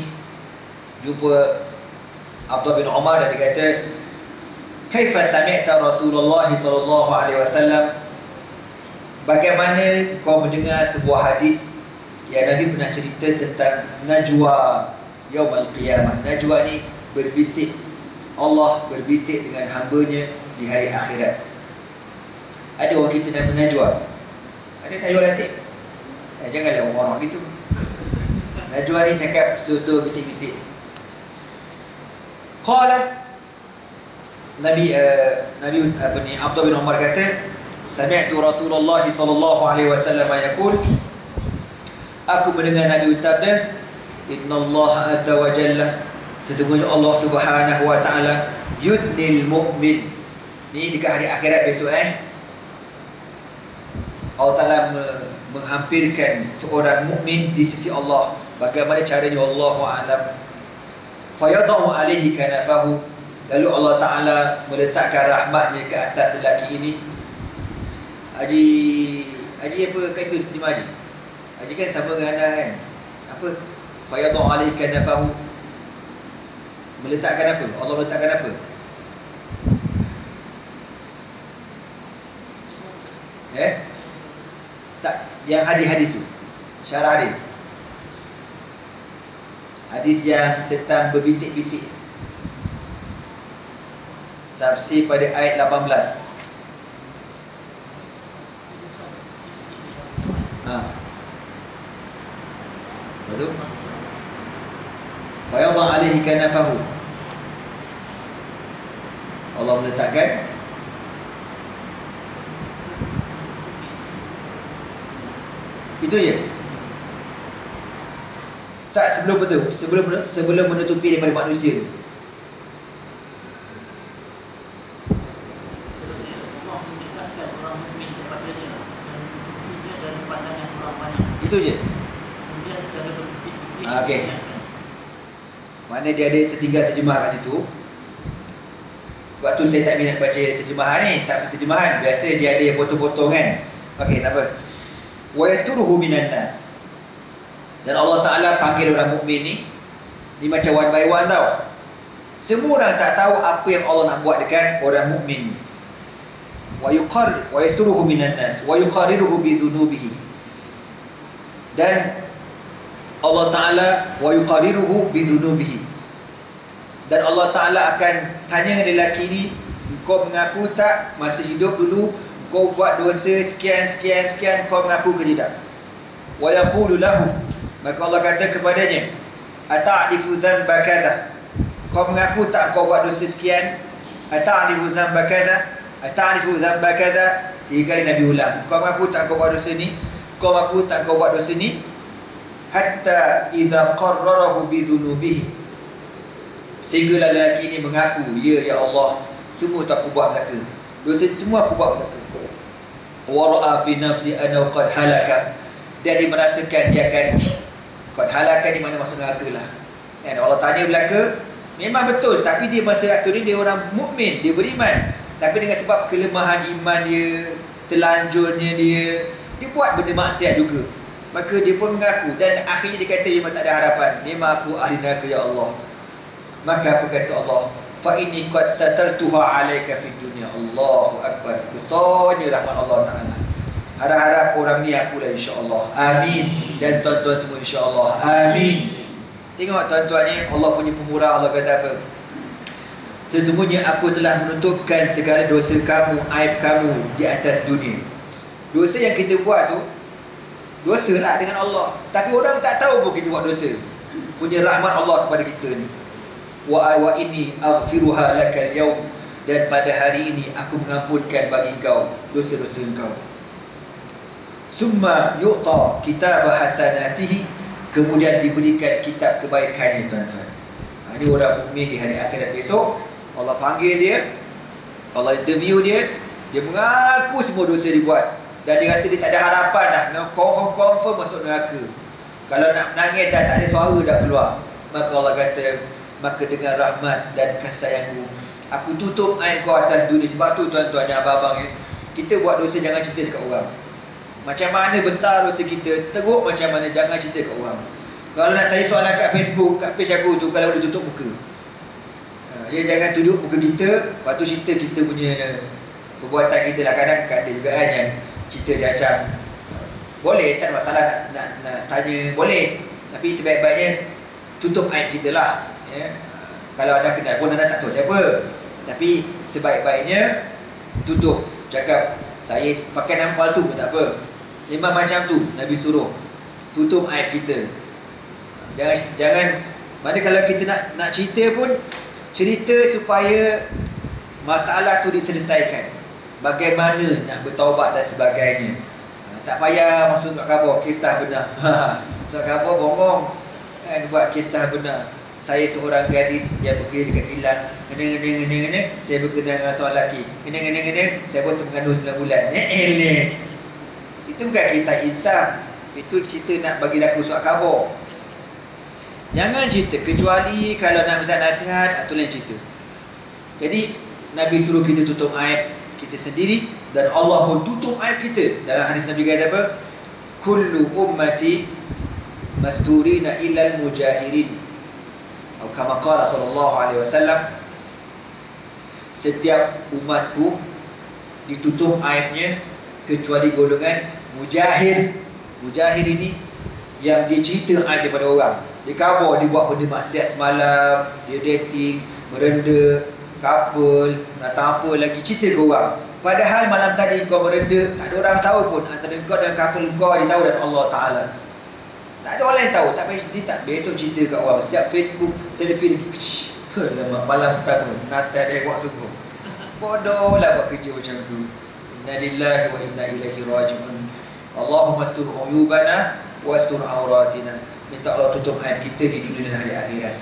jumpa Abdullah bin Umar dan dia kata, "Kaifa sami'ta Rasulullah sallallahu alaihi wasallam?" Bagaimana kau mendengar sebuah hadis yang Nabi pernah cerita tentang najwa yaumul qiyamah. Najwa ni berbisik. Allah berbisik dengan hamba-Nya di hari akhirat. Ada orang kita nama najwa. Ada najwa latif. Janganlah orang gitu. Najwa ni cakap susu bisik-bisik. Qala Nabi Abdullah bin Umar kata, sami'tu Rasulullah sallallahu alaihi wasallam yaqul, aku mendengar Nabi bersabda, innallaha azza wa jalla, sesungguhnya Allah Subhanahu wa taala, yudnil mu'min. Ni dekat hari akhirat besok Allah Taala menghampirkan seorang mukmin di sisi Allah. Bagaimana caranya wallahu a'lam. Fayadau alaihi kanafahu, lalu Allah Taala meletakkan rahmat-Nya ke atas lelaki ini. Haji apa kat situ terima Haji? Haji kan sama dengan anda kan? Apa? Fayadau alaihi kanafahu. Meletakkan apa? Allah meletakkan apa? Tak, yang hadis-hadis tu. Syarah dia. Hadis yang tentang berbisik-bisik. Tafsir pada ayat 18. Betul? Fayadha alaihi kanafahu. Allah meletakkan itu je. Tak, sebelum betul, sebelum menutupi daripada manusia tu. Itu je. Okey. Mana dia ada tertinggal terjemah kat situ. Sebab tu saya tak minat baca terjemahan ni, tak terjemahan. Biasa dia ada yang potong-potong kan. Okey, tak apa. Wa yasturuhu minan nas. Dan Allah Ta'ala panggil orang mukmin ni macam one by one tau. Semua orang tak tahu apa yang Allah nak buat dekat orang mukmin ni. Wa yasturuhu minan nas wa yuqarriruhu bi dhunubihi. Dan Allah Ta'ala wa yuqarriruhu bi dhunubihi. Dan Allah Ta'ala akan tanya lelaki ni, kau mengaku tak masa hidup dulu kau buat dosa sekian, kau mengaku ke tidak? Wa yaqulu lahu, maka Allah kata kepadanya, ata'rifu dhanba kadza, kau mengaku tak kau buat dosa sekian? Ata'rifu dhanba kadza, ata'rifu dhanba kadza. 3 kali Nabi ulang, kau mengaku tak kau buat dosa ni? Kau mengaku tak kau buat dosa ni? Hatta idza qarrarahu bi dhunubihi, sehinggalah lelaki ini mengaku, ya Allah, semua tak aku buat belaka, dosa semua aku buat belaka. Wa ra'a fi nafsi annahu qad halaka, dan dia merasakan dia akan qad halaka, di mana masuk neraka lah. Dan Allah tanya belaka, memang betul, tapi dia masa waktu ni dia orang mukmin, dia beriman, tapi dengan sebab kelemahan iman dia, telanjurnya dia buat benda maksiat juga. Maka dia pun mengaku, dan akhirnya dia kata memang tak ada harapan, memang aku ahli neraka ya Allah. Maka apa kata Allah? Fa inni qad satartuha 'alaika fid dunya. Allahu akbar. Besarnya rahmat Allah Taala. Harap-harap orang ni akulah insya-Allah. Amin. Dan tuan-tuan semua insya-Allah. Amin. Tengok tuan-tuan ni, Allah punya pemurah. Allah kata apa? Sesungguhnya aku telah menutupkan segala dosa kamu, aib kamu di atas dunia. Dosa yang kita buat tu dosalah dengan Allah, tapi orang tak tahu pun kita buat dosa. Punya rahmat Allah kepada kita ni. Wa inni aghfiruha lakal yawm, dan pada hari ini aku mengampunkan bagi kau dosa-dosa kau. Summa yu'ta kitab hasanatihi, kemudian diberikan kitab kebaikannya tuan-tuan. Ini orang mukmin di hari akhirat besok, Allah panggil dia, Allah interview dia, dia mengaku semua dosa dibuat dan dia rasa dia tak ada harapan dah, confirm masuk neraka. Kalau nak menangis dah tak ada suara dah keluar. Maka Allah kata, maka dengan rahmat dan kasih sayangku aku tutup aib kau atas dunia. Sebab tu tuan-tuan dan abang-abang, kita buat dosa jangan cerita dekat orang. Macam mana besar dosa kita, teruk macam mana, jangan cerita kat orang. Kalau nak tanya soalan kat Facebook, kat page aku tu, kalau boleh tutup muka. Dia jangan tunjuk muka kita, lepas tu cerita kita punya perbuatan kita lah. Kadang ada juga kan yang cerita macam boleh, tak ada masalah nak tanya, boleh. Tapi sebaik-baiknya tutup aib kita lah, ya. Kalau anda kenal pun anda tak tahu siapa, tapi sebaik-baiknya tutup. Cakap saya pakai nama palsu pun tak apa. Memang macam tu Nabi suruh tutup aib kita. Jangan mana kalau kita nak cerita pun, cerita supaya masalah tu diselesaikan. Bagaimana nak bertaubat dan sebagainya. Tak payah masuk surat khabar kisah benar. Surat khabar bohong kan, buat kisah benar. Saya seorang gadis yang bekerja dekat kilang. Ngene, saya berkenal dengan seorang lelaki. Ngene, saya pun mengandung 9 bulan. Itu bukan kisah insaf. Itu cerita nak bagi laku surat khabar. Jangan cerita kecuali kalau nak minta nasihat, itu lain cerita. Jadi Nabi suruh kita tutup aib kita sendiri dan Allah pun tutup aib kita. Dalam hadis Nabi kata apa? Kullu ummati masturina illal mujahirin. Atau kama qala sallallahu alaihi wasallam, setiap umatku ditutup aibnya kecuali golongan mujahir. Mujahir ini yang dia cerita aib daripada orang. Dia khabar, dia buat benda maksiat semalam, dia dating, merenda, couple, datang apa lagi, cerita ke orang. Padahal malam tadi kau merenda, tak ada orang tahu pun. Antara kau dan couple kau dia tahu dan Allah Ta'ala. Tak ada orang lain tahu. Tak payah cerita, tak besok cerita kat orang. Siap Facebook, selfie lagi. Malam pertama, Natal dia buat sungguh. Bodoh lah buat kerja macam tu. Inna lillahi wa inna ilaihi raji'un. Allahumma astur uyubana wa astur auratina. Minta Allah tutup aib kita di dunia dan hari akhirat.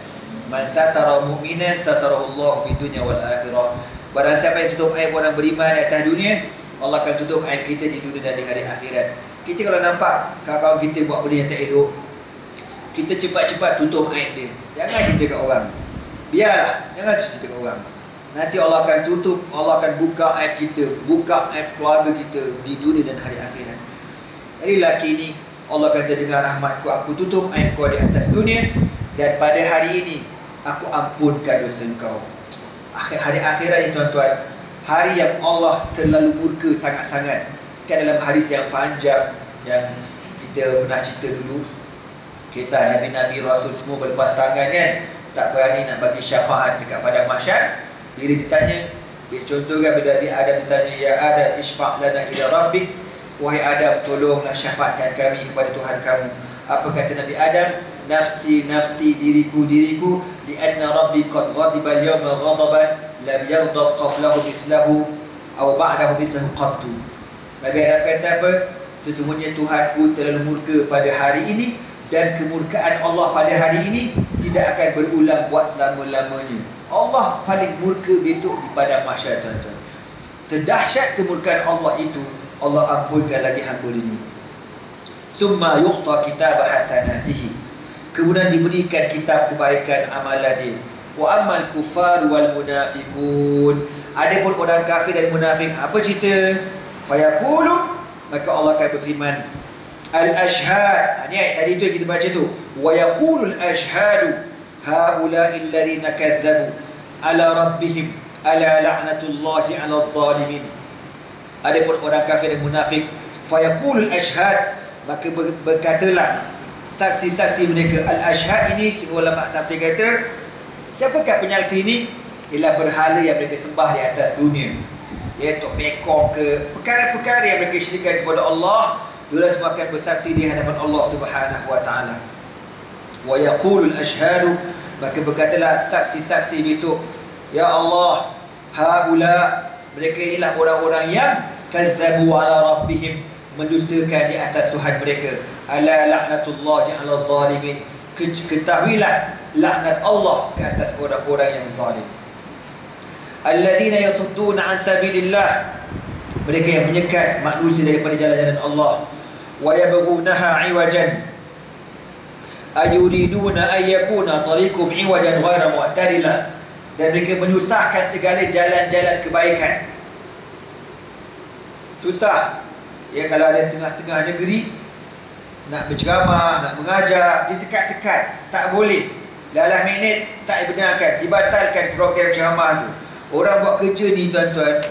Man satara mu'minan satarahu Allah fi dunya wal akhirah. Barang siapa yang tutup aib orang beriman di atas dunia, Allah akan tutup aib kita di dunia dan di hari akhirat. Kita kalau nampak kawan-kawan kita buat benda yang tak elok, kita cepat-cepat tutup aib dia. Jangan cerita kat orang. Biarlah, jangan cerita kat orang. Nanti Allah akan tutup, Allah akan buka aib kita, buka aib keluarga kita di dunia dan hari akhirat. Jadi lelaki ini Allah kata, dengan rahmatku aku tutup aib kau di atas dunia, dan pada hari ini aku ampunkan dosa kau. Hari akhirat ini tuan-tuan, hari yang Allah terlalu murka sangat-sangat. Kan dalam hadis yang panjang yang kita pernah cerita dulu, kisah Nabi-Nabi Rasul semua berlepas tangan kan, tak berani nak bagi syafaat dekat padang mahsyar. Bila ditanya, bila contohkan bila Nabi Adam ditanya, ya Adam isfa' lana ila rabbik, wahai Adam tolonglah syafaatkan kami kepada Tuhan kamu. Apa kata Nabi Adam? Nafsi nafsi, diriku diriku, lianna rabbi qad ghadiba al-yawma ghadaban lam yaghdab qablahu mislahu aw ba'dahu mislahu qattu. Nabi Adam kata apa? Sesungguhnya Tuhanku terlalu murka pada hari ini, dan kemurkaan Allah pada hari ini tidak akan berulang buat selama-lamanya. Allah paling murka besok di padang mahsyar tuan-tuan. Sedahsyat kemurkaan Allah itu, Allah ampunkan lagi hamba ini. Summa yuqta kitab hasanatihi, kemudian diberikan kitab kebaikan amalan dia. Wa ammal kuffar wal munafiqun, adapun orang kafir dan munafik, apa cerita? Fayaqulu, maka Allah akan berfirman, al-ashhad. Ini ayat tadi tu yang kita baca tu. Wa yaqulu al-ashhadu haula'i alladhina kazzabu ala rabbihim ala la'natullahi 'ala adh-dhalimin. Adapun orang kafir dan munafik, fayaqulu al-ashhad, maka berkatalah saksi-saksi mereka. Al-ashhad ini setengah ulama tafsir kata, siapakah penyaksi ini? Ialah berhala yang mereka sembah di atas dunia, iaitu pekong ke perkara-perkara yang mereka syirikkan kepada Allah. Mereka semua akan bersaksi di hadapan Allah Subhanahu wa taala. Wa yaqulu al-ashhadu, maka berkatalah saksi-saksi besok, ya Allah, Haula, mereka inilah orang-orang yang kazzabu ala rabbihim, mendustakan di atas Tuhan mereka. Ala la'natullahi ala zalimin, ketahuilah laknat Allah ke atas orang-orang yang zalim. Alladzina yasudduna an sabilillah, mereka yang menyekat manusia daripada jalan-jalan Allah. Wa yabghunaha iwajan, ayuriduna ayyakuna tariqum iwajan ghaira mu'tadilah, dan mereka menyusahkan segala jalan-jalan kebaikan. Susah ya, kalau ada setengah-setengah negeri nak berceramah, nak mengajar, disekat-sekat, tak boleh. Dalam minit tak dibenarkan, dibatalkan program ceramah tu. Orang buat kerja ni tuan-tuan,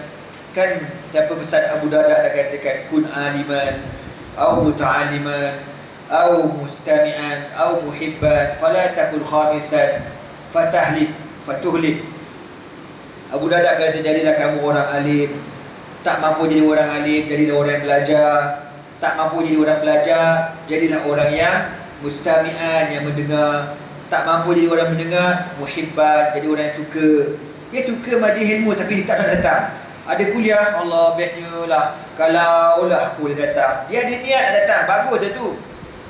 kan siapa pesan Abu Darda dah katakan, kun aliman au muta'aliman au mustami'an au muhibban fala takun khamisan fatahlik fatuhlik. Abu Darda kata, jadilah kamu orang alim. Tak mampu jadi orang alim, jadilah orang yang belajar. Tak mampu jadi orang belajar, jadilah orang yang mustami'an, yang mendengar. Tak mampu jadi orang mendengar, muhibban, jadi orang yang suka. Dia suka majlis ilmu tapi dia tak nak datang. Ada kuliah, Allah bestnya lah kalau lah aku boleh datang. Dia ada niat nak datang, bagus lah tu.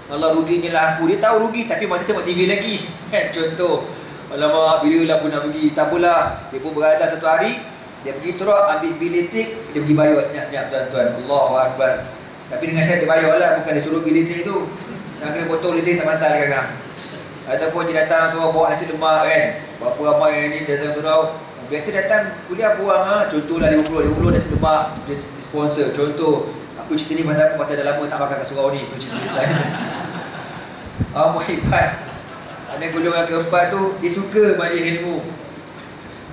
Allah ruginya lah aku. Dia tahu rugi tapi masih tengok TV lagi. Contoh, alamak, bila lah aku nak pergi. Tak apalah, dia pun berazam satu hari, dia pergi Surat, ambil biletik, dia pergi bayar senyap-senyap tuan-tuan. Allahu Akbar. Tapi dengan syarat dia bayar lah, bukan dia suruh biletik tu. Nak kena potong biletik tak pasal kadang-kadang. Ataupun dia datang suruh bawa nasi lemak kan. Berapa ramai ni datang surau. Biasa datang kuliah buang contohlah 50 nasi lemak dia sponsor. Contoh, aku cerita ni pasal apa? Pasal dah lama tak makan kat surau ni. Tu cerita lain. Muhibban. Ada golongan keempat tu, dia suka majlis ilmu.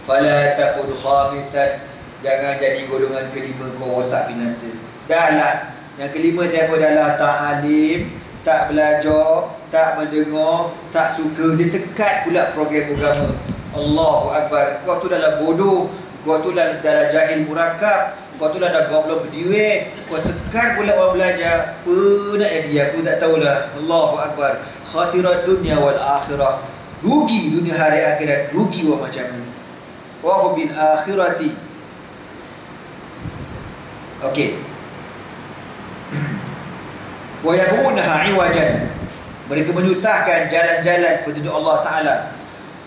Fala taqud khamisan, jangan jadi golongan kelima kau rosak binasa. Dah lah. Yang kelima siapa? Dah lah tak alim, tak belajar, tak mendengar, tak suka. Dia sekat pula program agama. Allahu Akbar. Kau tu dah bodoh, kau tu dah jahil murakab, kau tu dah goblok berdiri, kau sekat pula orang belajar. Apa nak jadi? Aku tak tahulah. Allahu Akbar. Khasirat dunia wal akhirah, rugi dunia hari akhirat, rugi orang macam ni. Wa bil akhirati. Okey. Wa yabunha iwajan, mereka menyusahkan jalan-jalan petunjuk Allah Ta'ala.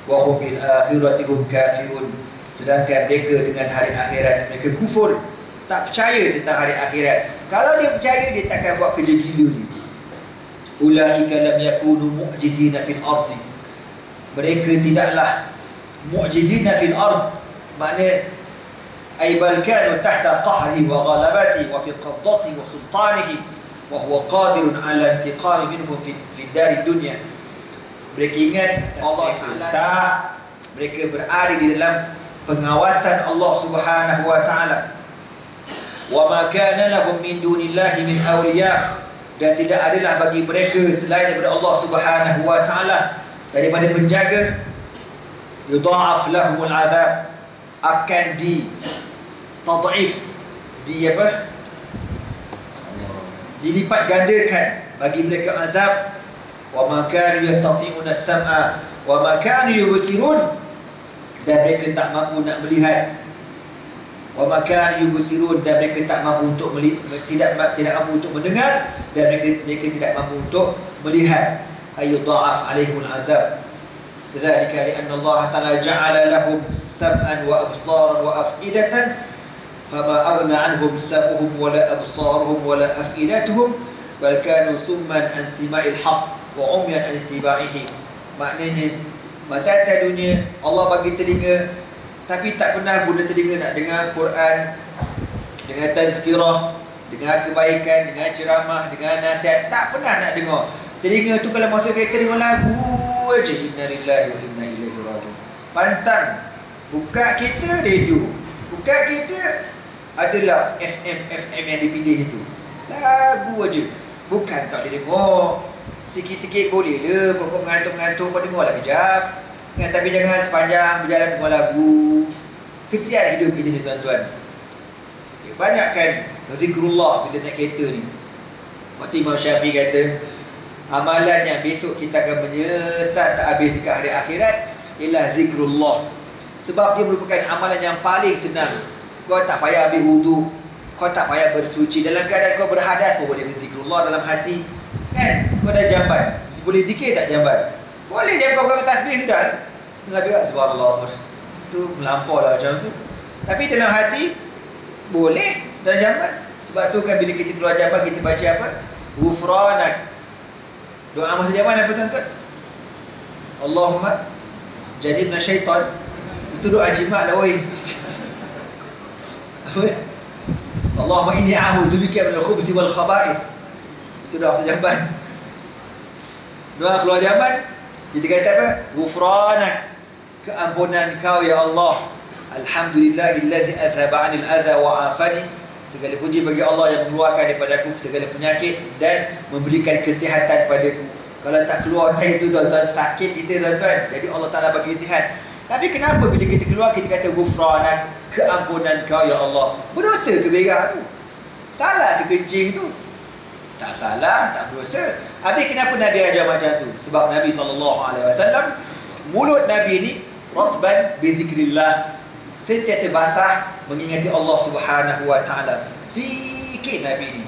Wa hum bil akhirati hum kafirun, sedangkan mereka dengan hari akhirat mereka kufur, tak percaya tentang hari akhirat. Kalau dia percaya, dia takkan buat kerja gila ni. Ulaika lam yakunu mu'jizina fil ardi, mereka tidaklah mu'jizina fil ard, makna ay bal kanu tahta qahri wa ghalabati wa fi qabdati wa sultanihi wa huwa qadirun ala intiqami minhum fi dari dunya. Mereka ingat Allah Ta'ala tak, mereka berada di dalam pengawasan Allah Subhanahu wa Ta'ala. Wa ma kana lahum min dunillahi min awliya, dan tidak adalah bagi mereka selain daripada Allah Subhanahu wa Ta'ala daripada penjaga. Yudha'af lahumul azab, akan tad'if, dilipat gandakan bagi mereka azab. Wa ma kanu yastati'una as-sam'a wa ma kanu yubsirun, dan mereka tak mampu nak melihat. Wa ma kanu yubsirun, dan mereka tak mampu untuk tidak mampu untuk mendengar, dan mereka tidak mampu untuk melihat. Ayudha'af alaihimul azab. ذلك لأن الله تعالى جعل لهم سمعا وأبصارا وأفئدة فما أغنى عنهم سمعهم ولا أبصارهم ولا أفئدتهم بل كانوا صما عن سماع الحق وعميا عن اتباعه. Maknanya masa atas dunia Allah bagi telinga, tapi tak pernah guna telinga nak dengar Quran, dengar tazkirah, dengar kebaikan, dengar ceramah, dengar nasihat. Tak pernah nak dengar. Telinga tu kalau masuk kereta dengar lagu aja, inna lillahi wa inna ilaihi raji'un. Pantang, buka kereta radio, buka kereta adalah FM yang dipilih itu, lagu aja. Bukan tak boleh dengar, sikit-sikit boleh le. Kau mengantuk-mengantuk kau dengarlah kejap kan, tapi jangan sepanjang berjalan dengar lagu. Kesian hidup kita ni tuan-tuan. Banyak kan zikrullah bila naik kereta ni. Waktu Imam Syafi'i kata, amalan yang besok kita akan menyesat tak habis dekat hari akhirat ialah zikrullah. Sebab dia merupakan amalan yang paling senang. Kau tak payah ambil wuduk, kau tak payah bersuci. Dalam keadaan kau berhadas pun boleh berzikrullah dalam hati. Kan? Kau dah jamban, boleh zikir tak jamban? Boleh je kau berkata tasbih sudah. Tengah biar subhanallah. Itu melampau lah macam tu. Tapi dalam hati boleh dalam jamban. Sebab tu kan bila kita keluar jamban kita baca apa? Ghufranak. Doa masuk jamban apa tuan-tuan? Allahumma jadibna syaitan. Itu doa jimat lah oi. Apa? Allahumma inni a'udzubika minal khubuthi wal khaba'ith. Itu doa masuk jamban. Doa keluar jamban kita kata apa? Ghufranak. Keampunan kau ya Allah. Alhamdulillahillazi azhaba 'anil adza wa 'afani. Segala puji bagi Allah yang mengeluarkan daripada aku segala penyakit dan memberikan kesihatan padaku. Kalau tak keluar tai itu tuan-tuan, sakit kita tuan-tuan. Jadi Allah Taala bagi sihat. Tapi kenapa bila kita keluar kita kata ghufranak, keampunan kau ya Allah? Berdosa ke berak tu? Salah ke kencing tu? Tak salah, tak berdosa. Habis kenapa Nabi ajar macam tu? Sebab Nabi SAW, mulut Nabi ni ratban bi zikrillah, sentiasa basah mengingati Allah Subhanahu wa taala. Zikir Nabi ni.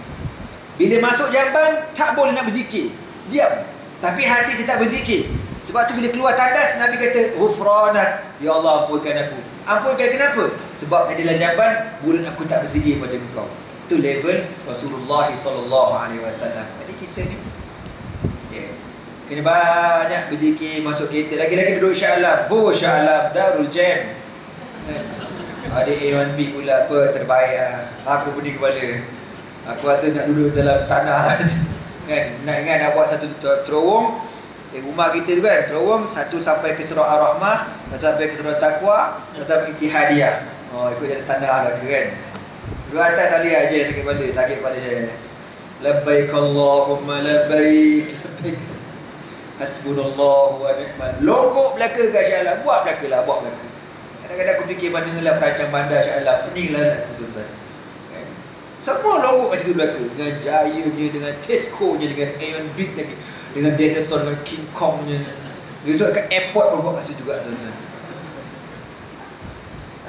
Bila masuk jamban tak boleh nak berzikir. Diam. Tapi hati tetap berzikir. Sebab tu bila keluar tandas Nabi kata ghufranak, ya Allah ampunkan aku. Ampunkan kenapa? Sebab dalam jamban mulut aku tak berzikir pada engkau. Itu level Rasulullah SAW. Jadi kita ni kena banyak berzikir masuk kereta. Lagi-lagi duduk Shah Alam. Shah Alam Darul Jam. Ada A1B pula apa terbaik lah. Aku pening kepala. Aku rasa nak duduk dalam tanah kan. Nak ingat nak buat satu terowong. Rumah kita tu kan, terowong satu sampai ke surah Ar-Rahmah, satu sampai ke surah Taqwa, satu sampai Ittihadiyah. Ikut jalan tanah lah kan. Dua atas tali aja sakit kepala saya. Labbaik Allahumma labbaik. Labbaik. Hasbunallahu wa ni'mal. Longkok belaka kat Shah Alam. Buat belaka lah, buat belaka. Kadang-kadang aku fikir manalah perancang bandar Shah Alam. Pening lah tuan-tuan. Semua longkok kat situ belaka. Dengan Giant-nya, dengan Tesco-nya, dengan Aeon Big lagi, dengan dinosaur, dengan King Kong-nya. Besok kat airport pun buat kat situ juga tuan-tuan.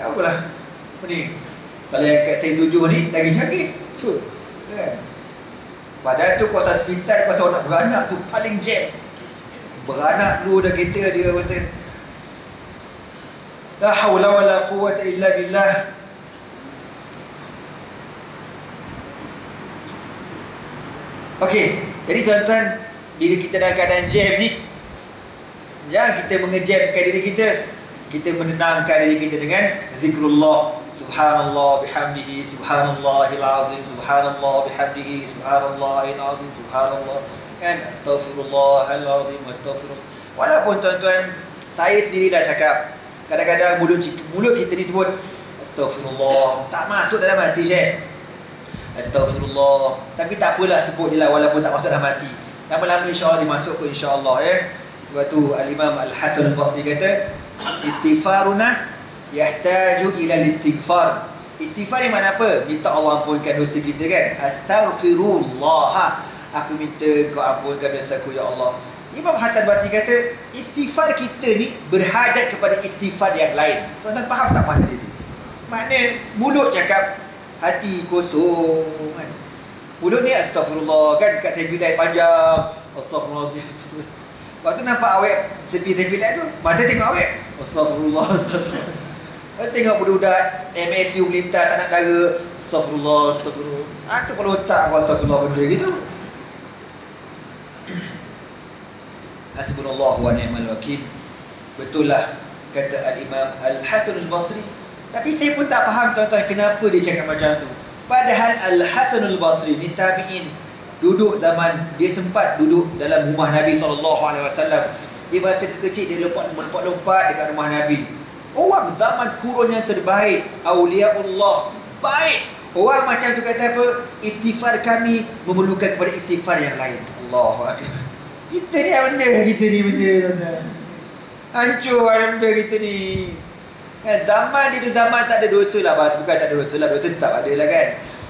Apalah. Pening. Kalau yang kat saya 7 ni lagi canggih. Kan? Padahal tu kawasan hospital, kawasan orang nak beranak tu paling jam. Beranak dulu dah kereta dia rasa. La haula wala quwwata illa billah. Okey, jadi tuan-tuan, bila kita dalam keadaan jam ni, jangan kita mengejamkan diri kita. Kita menenangkan diri kita dengan zikrullah. Subhanallah bihamdihi, subhanallahil azim, subhanallah bihamdihi, subhanallahil azim, subhanallah. Kan? Astaghfirullahal azim, astaghfirullah. Walaupun tuan-tuan, saya sendirilah cakap, kadang-kadang mulut kita ni sebut astaghfirullah, tak masuk dalam hati Syekh. Astaghfirullah. Tapi tak apalah, sebut je lah walaupun tak masuk dalam hati. Lama-lama insya-Allah dimasuk ke insya-Allah Sebab tu Al-Imam Al-Hasan Al-Basri kata, istighfaruna yahtaju ila istighfar. Istighfar ni makna apa? Minta Allah ampunkan dosa kita kan. Astaghfirullah, aku minta kau ampunkan dosaku ya Allah. Imam Hasan Basri kata, istighfar kita ni berhadap kepada istighfar yang lain. Tuan-tuan faham tak makna dia tu? Makna mulut cakap, hati kosong kan. Mulut ni astaghfirullah kan, kat traffic light panjang astaghfirullah. Waktu nampak awet sepi traffic light tu, mata tengok awet astaghfirullah, astaghfirullah. Tengok budak-budak MSU melintas anak dara, astaghfirullah, astaghfirullah. Tu kalau otak aku astaghfirullah benda gitu. Hasbunallahu wa ni'mal wakil. Betul lah kata Al-Imam Al-Hasan Al-Basri. Tapi saya pun tak faham tuan-tuan kenapa dia cakap macam tu. Padahal Al-Hasan Al-Basri ni tabi'in, duduk zaman dia sempat duduk dalam rumah Nabi SAW. Dia masa kecil dia lompat-lompat dekat rumah Nabi. Orang zaman kurun yang terbaik, Auliaullah baik. Orang macam tu kata apa? Istighfar kami memerlukan kepada istighfar yang lain. Allahu Akbar. Kita ni benda tuan-tuan. Hancur benda kita ni. Zaman dia tu zaman tak ada dosa lah, bukan tak ada dosa lah, dosa tetap ada lah kan.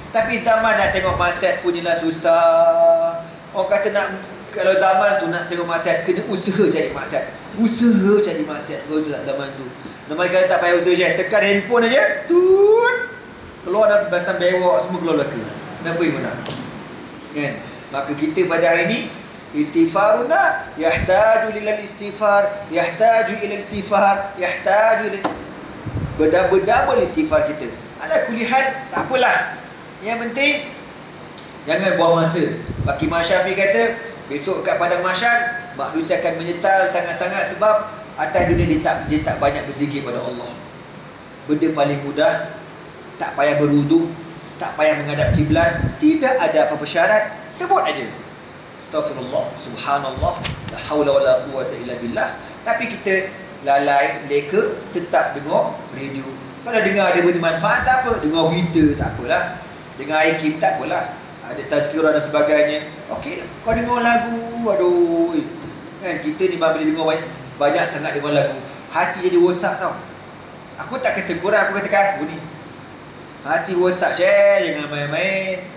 Tapi zaman nak tengok maksiat punyalah susah. Orang kata nak kalau zaman tu nak tengok maksiat, kena usaha cari maksiat. Usaha cari maksiat. Kau tu tak zaman tu. Zaman sekarang tak payah usaha, tekan handphone aja, tut, keluar dan batang bewok semua keluar belaka. Kenapa yang nak? Kan? Maka kita pada hari ini istighfaruna yahtaju ilal istighfar, yahtaju ilal istighfar, yahtaju ilal, berdouble istighfar kita. Ala kulli hal, tak apalah. Yang penting jangan buang masa. Pak Imam Syafi'i kata, besok kat padang mahsyar manusia akan menyesal sangat-sangat sebab atas dunia dia tak banyak berzikir pada Allah. Benda paling mudah, tak payah berwudu, tak payah menghadap kiblat, tidak ada apa-apa syarat, sebut aja astaghfirullah, subhanallah, la haula wala quwwata illa billah. Tapi kita lalai, leka, tetap dengar radio. Kalau dengar ada benda manfaat tak apa, dengar berita tak apalah, dengar IKIM tak apalah, ada tazkirah dan sebagainya, okey lah. Kau dengar lagu, aduh kan, kita ni bila dengar banyak sangat dengar lagu, hati jadi rosak tau. Aku tak kata korang, aku katakan aku ni, hati rosak. Share, jangan main-main.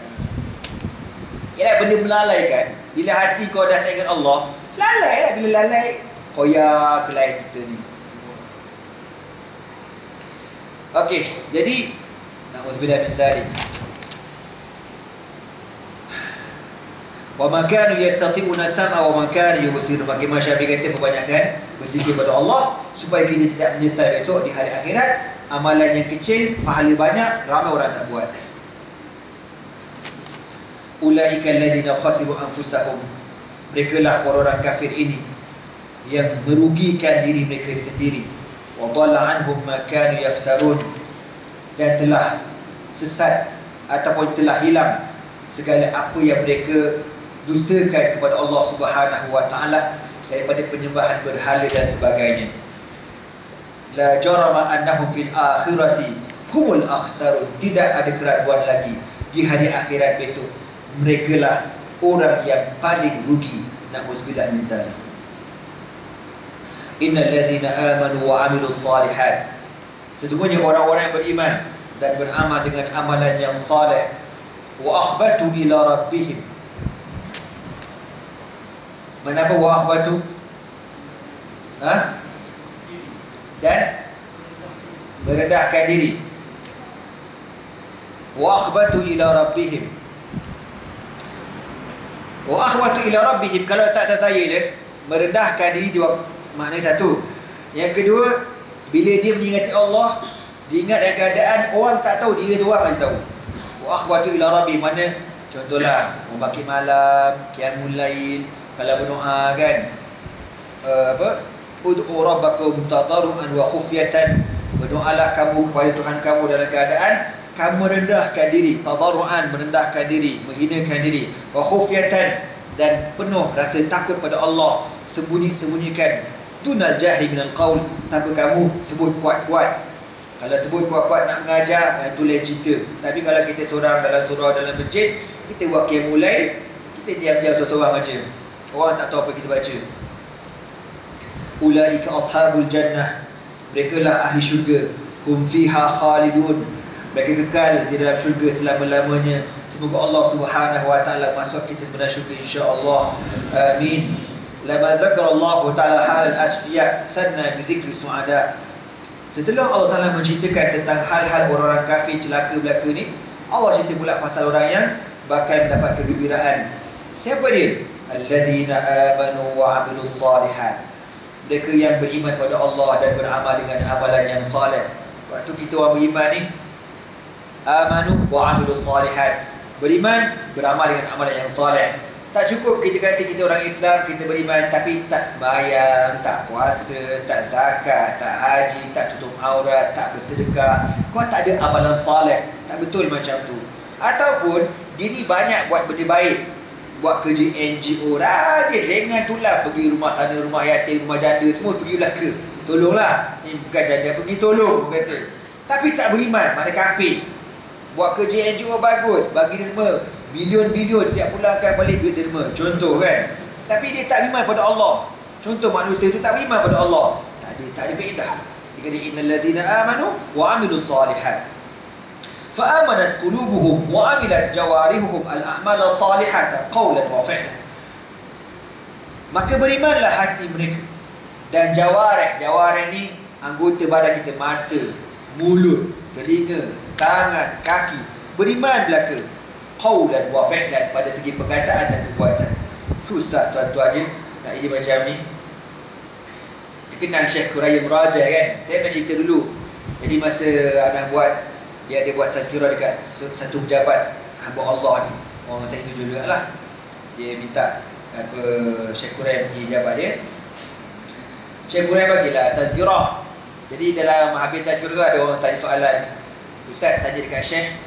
Ialah benda melalaikan. Bila hati kau dah tak ingat Allah, lalai lah. Bila lalai, koyak kelai kita ni. Okey, jadi na'udzubillah min zalik. Wa ma kanu yastati'una sam'a wa ma kanu yubsirun. Maka Imam Syafi'i kata perbanyakkan berzikir kepada Allah supaya kita tidak menyesal besok di hari akhirat. Amalan yang kecil, pahala banyak, ramai orang tak buat. Ulaika alladhina khasiru anfusahum. Merekalah orang-orang kafir ini yang merugikan diri mereka sendiri. Wa dhalla anhum ma kanu yaftarun. Dan telah sesat ataupun telah hilang segala apa yang mereka dustakan kepada Allah Subhanahu wa taala daripada penyembahan berhala dan sebagainya. La jarama annahum fil akhirati humul akhsarun. Tidak ada keraguan lagi, di hari akhirat besok merekalah orang yang paling rugi. Na'udzubillah min zalik. Innal ladzina amanu wa 'amilus shalihat. Sesungguhnya orang-orang yang beriman dan beramal dengan amalan yang saleh, wa akhbatu ila rabbihim. Kenapa wa akhbatu? Dan merendahkan diri. Wa akhbatu ila rabbihim. Wa akhbatu ila rabbihim, kalau tak tertayar dia, merendahkan diri dua maknanya satu. Yang kedua, bila dia mengingati Allah, dia ingat dalam keadaan orang tak tahu, dia seorang saja tahu. Wa akhbatu ila rabbihim, mana contohlah membakit malam, qiyamul lail, kalau berdoa kan, ud'u rabbakum tadarruan wa khufyatan. Berdoalah kamu kepada Tuhan kamu dalam keadaan kamu merendahkan diri, tadarruan, merendahkan diri, menghinakan diri, wa khufyatan, dan penuh rasa takut pada Allah, sembunyi-sembunyikan, dunal jahri minal qaul, tanpa kamu sebut kuat-kuat. Kalau sebut kuat-kuat nak mengajar, itu lain cerita. Tapi kalau kita seorang dalam surau, dalam masjid, kita buat qiyamul lail, kita diam-diam seorang aja, orang tak tahu apa kita baca. Ulaika ashabul jannah. Mereka lah ahli syurga. Hum fiha khalidun. Mereka kekal di dalam syurga selama-lamanya. Semoga Allah Subhanahu wa taala masuk kita dalam syurga insya-Allah. Amin. Lama zakara Allah taala hal al-ashqiya sanna bi dzikri su'ada. Setelah Allah taala menceritakan tentang hal-hal orang-orang kafir celaka belaka ni, Allah cerita pula pasal orang yang bakal mendapat kegembiraan. Siapa dia? Alladzina amanu wa 'amilus shalihat. Mereka yang beriman pada Allah dan beramal dengan amalan yang saleh. Waktu kita orang beriman ni, amanu wa 'amilus shalihat, beriman, beramal dengan amalan yang saleh. Tak cukup kita kata kita orang Islam, kita beriman tapi tak sembahyang, tak puasa, tak zakat, tak haji, tak tutup aurat, tak bersedekah. Kau tak ada amalan saleh. Tak betul macam tu. Ataupun dia ni banyak buat benda baik, buat kerja NGO, rajin lengan tulang, pergi rumah sana, rumah yatim, rumah janda, semua pergi belaka, tolonglah. Ni bukan janda, pergi tolong kata. Tapi tak beriman, mana kafir. Buat kerja NGO bagus, bagi derma bilion-bilion, siap pulangkan balik duit derma, contoh kan. Tapi dia tak beriman pada Allah. Contoh manusia tu tak beriman pada Allah, tak ada faedah. Dia kata innal ladzina amanu wa 'amilus shalihat fa'amanat qulubuhum wa 'amilat jawarihuhum al-a'mal as-salihata qawlan wa fi'lan. Maka berimanlah hati mereka. Dan jawarih ni anggota badan kita, mata, mulut, telinga, tangan, kaki. Beriman belaka qaulan wa fi'lan, pada segi perkataan dan perbuatan. Susah tuan-tuan je nak jadi macam ni. Terkenal Syekh Qurayyum Raja kan. Saya pernah cerita dulu. Jadi masa anak buat, dia ada buat tazkirah dekat satu pejabat hamba Allah ni, orang saya tu jugalah. Dia minta apa Syekh Qurayyum pergi jabat dia. Syekh Qurayyum bagilah tazkirah. Jadi dalam habis tazkirah tu ada orang tanya soalan. Ustaz tanya dekat Syekh,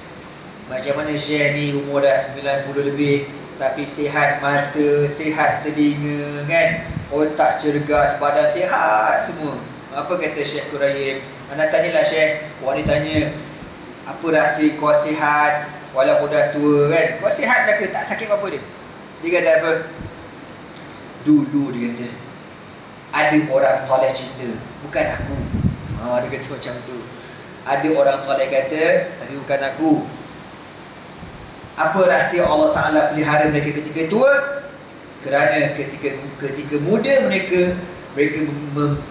macam mana Syekh ni umur dah 90 lebih tapi sihat mata, sihat telinga kan, otak cergas, badan sihat semua. Apa kata Syekh Qurayyum? Anda tanyalah Syekh. Orang ni tanya, apa rahsia kau sihat walaupun dah tua kan? Kau sihat dah ke? Tak sakit apa-apa dia? Dia kata apa? Dulu dia kata, ada orang soleh cerita, bukan aku. Dia kata macam tu. Ada orang soleh kata, tapi bukan aku. Apa rahsia Allah Ta'ala pelihara mereka ketika tua? Kerana ketika muda mereka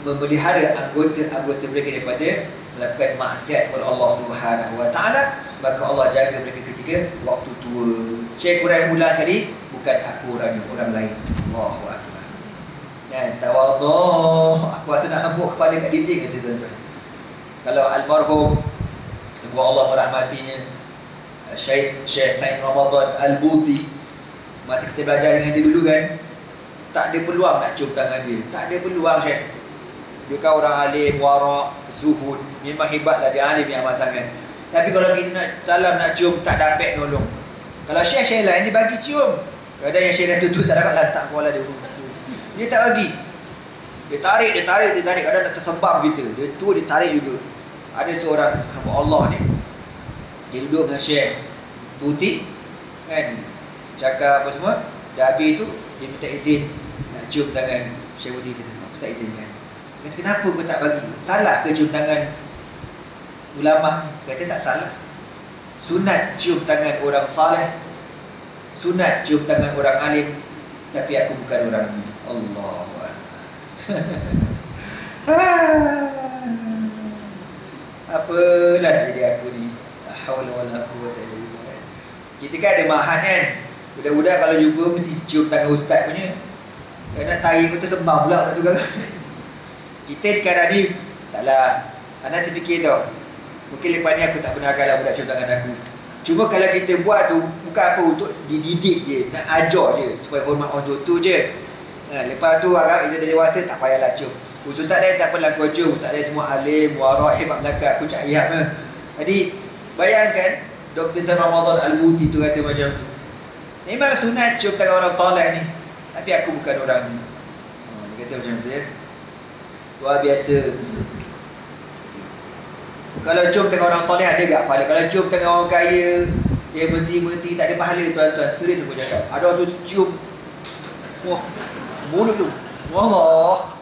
memelihara anggota mereka daripada melakukan maksiat kepada Allah Subhanahu Wa Ta'ala, maka Allah jaga mereka ketika waktu tua. Syekh Qurayyum ulang sekali, bukan aku orangnya, orang lain. Allahu Akbar. Dan tawadhu, aku rasa nak hambuk kepala kat dinding rasa tuan-tuan. Kalau almarhum, semoga Allah merahmatinya, Syekh Said Ramadan Al-Buti, masa kita belajar dengan dia dulu kan, tak ada peluang nak cium tangan dia. Tak ada peluang Syekh. Dia kan orang alim, warak, zuhud. Memang hebatlah dia, alim yang amat sangat. Tapi kalau kita nak salam, nak cium, tak dapat nolong. Kalau Syekh lain, dia bagi cium. Kadang yang Syekh dah tutup, tak dapat lantak kepala dia. Dia tak bagi. Dia tarik. Kadang nak tersembam kita. Dia tu, dia tarik juga. Ada seorang hamba Allah ni, dia duduk dengan Syekh Buti kan, cakap apa semua. Dah habis tu, dia minta izin nak cium tangan Syekh Buti. Kata, aku tak izinkan. Kata, kenapa kau tak bagi? Salah ke cium tangan ulama? Kata, tak salah. Sunat cium tangan orang saleh, sunat cium tangan orang alim, tapi aku bukan orang ni. Allahu Akbar. Apalah nak jadi aku ni. La haula wala quwwata illa billah. Kita kan ada mahat kan. Budak-budak kalau jumpa mesti cium tangan ustaz punya. Kalau nak tarik kata sembang pula tu kan. Kita sekarang ni taklah. Anda terfikir tau, mungkin lepas ni aku tak pernah kalah budak cium tangan aku. Cuma kalau kita buat tu bukan apa, untuk dididik je, nak ajar je supaya hormat orang tua je. Lepas tu agak dia dah dewasa, tak payahlah cium. Ustaz lain tak apalah kau cium. Ustaz lain semua alim, warak, hebat belakang. Aku cak ayam lah. Jadi bayangkan Dr. Zain Ramadan Al-Buti tu kata macam tu. Memang sunat cium tangan orang soleh ni, tapi aku bukan orang ni. Dia kata macam tu ya. Luar biasa. Kalau cium tangan orang soleh ada tak pahala? Kalau cium tangan orang kaya, dia menti-menti tak ada pahala tuan-tuan. Serius aku cakap. Ada orang tu cium, wah, mulut tu, wallah,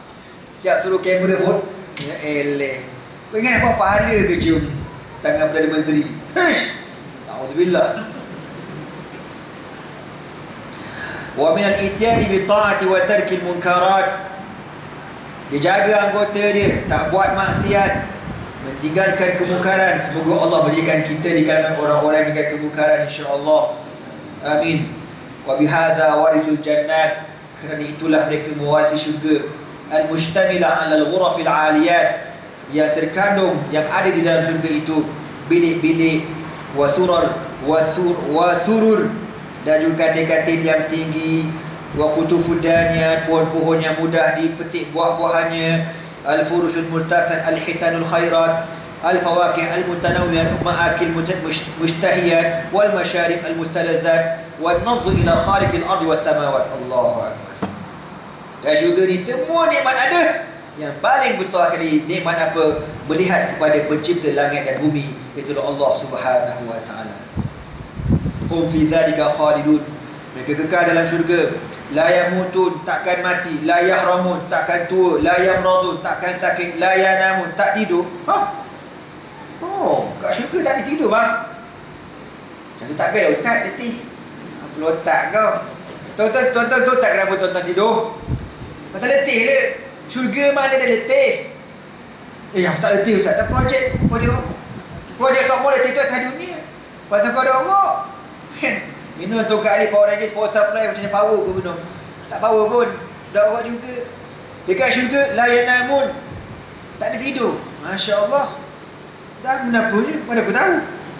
siap suruh kamera pun. Ya eleh. Kau ingat apa pahala ke cium tangan Perdana Menteri? Hish, auzubillah. Wa min al-ityani bi ta'ati wa tarki al-munkarat. Dia jaga anggota dia, tak buat maksiat, meninggalkan kemungkaran. Semoga Allah berikan kita di kalangan orang-orang yang meninggalkan kemungkaran, insya-Allah. Amin. Wa bihadza warisul jannat. Kerana itulah mereka mewarisi syurga. Al-mustamila 'ala al-ghuraf al-'aliyat, yang terkandung, yang ada di dalam syurga itu bilik-bilik, wa surur, dan juga katil-katil yang tinggi, wa qutufud daniyat, pohon-pohon yang mudah dipetik buah-buahannya, al-furushul murtafat, al-hisanul khairat, al-fawakih al-mutanawwiyat, ma'akil mustahiyat, wal masharib al-mustalazzat, wan nazr ila khaliqil ardi was samawat. Allahu akbar. Dan syurga ni semua nikmat ada. Yang paling besar sekali nikmat apa? Melihat kepada pencipta langit dan bumi, iaitu Allah Subhanahu wa taala. Hum fi zalika khalidun. Mereka kekal dalam syurga. La yamutun, takkan mati. La yahramun, takkan tua. La yamradun, takkan sakit. La yanamun, tak tidur. Oh, kat syurga tak tidur bang. Macam tu tak best ustaz, letih. Apa otak kau? Tuan-tuan tak kenapa tuan-tuan tidur? Pasal letih dia. Syurga mana ada letih? Aku tak letih Ustaz. Dah projek apa? Projek kat mall letih tu atas dunia. Pasal kau ada Allah. Kan? Minum tu kat Ali Power Rangers, Power Supply macam power kau minum. Tak power pun. Dah Allah juga. Dekat syurga, la yanamun. Tak ada tidur. Masya Allah. Dah kenapa je? Mana aku tahu?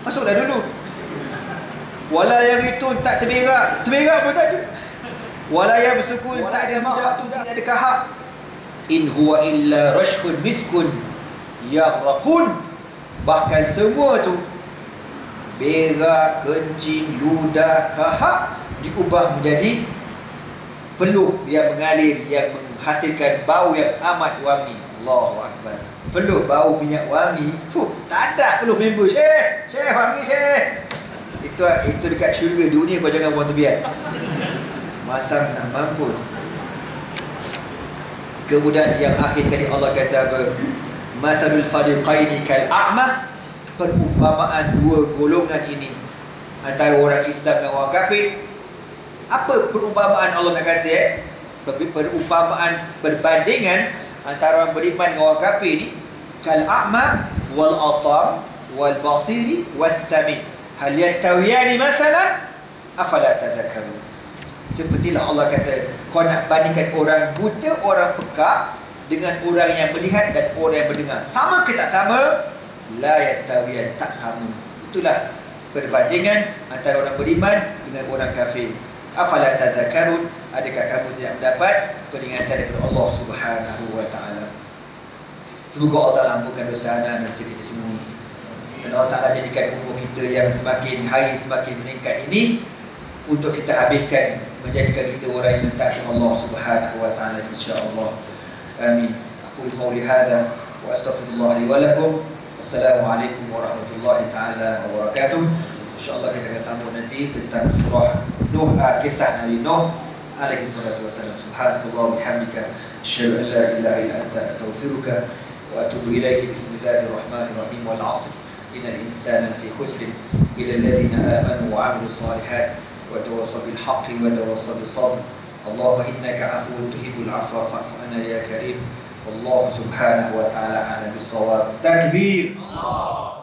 Masuklah dulu. Wala yang itu tak terberak. Terberak pun tak ada. Wala yang bersukun tak ada makhluk tu, tidak ada kahak. In huwa illa rashkun miskun yaghraqun. Bahkan semua tu berak, kencing, ludah, kahak diubah menjadi peluh yang mengalir, yang menghasilkan bau yang amat wangi. Allahu Akbar. Peluh bau minyak wangi. Tak ada peluh member. Syekh wangi Syekh. Itu dekat syurga. Dunia kau jangan buang tebiat. Masam nak mampus. Kemudian yang akhir sekali Allah kata apa? Masalul fariqaini kal a'mah. Perumpamaan dua golongan ini antara orang Islam dan orang kafir. Apa perumpamaan Allah nak kata? Perumpamaan perbandingan antara orang beriman dengan orang kafir ni. Kal a'ma wal asam wal basiri was sami. Hal yastawiyani masalan afala tadhakkarun. Sepertilah Allah kata, kau nak bandingkan orang buta, orang pekak dengan orang yang melihat dan orang yang mendengar. Sama ke tak sama? La yastawiyan, tak sama. Itulah perbandingan antara orang beriman dengan orang kafir. Afala tadhakkarun, adakah kamu tidak mendapat peringatan daripada Allah Subhanahu wa taala? Semoga Allah Taala ampunkan dosa anda dan dosa kita semua. Dan Allah Ta'ala jadikan umur kita yang semakin hari semakin meningkat ini untuk kita habiskan menjadikan kita orang yang mentaati Allah Subhanahu wa taala, insya-Allah. Amin. Aku qauli hadza wa astaghfirullah li wa lakum. Wassalamualaikum warahmatullahi taala wabarakatuh. Insya-Allah kita akan sambung nanti tentang surah Nuh, kisah Nabi Nuh alaihi salatu wasallam. Subhanakallah wa bihamdika asyhadu an la ilaha illa anta astaghfiruka wa atubu ilaik. Bismillahirrahmanirrahim. Wal 'asr. Innal insana lafi khusr illa alladhina amanu wa 'amilus shalihat wa tawassaw bil haqqi wa tawassaw bis sabr. Allahumma innaka 'afuwwun tuhibbul 'afwa fa'fu 'anna ya karim. Wallahu subhanahu wa ta'ala a'lam bis shawab. Takbir. Allah.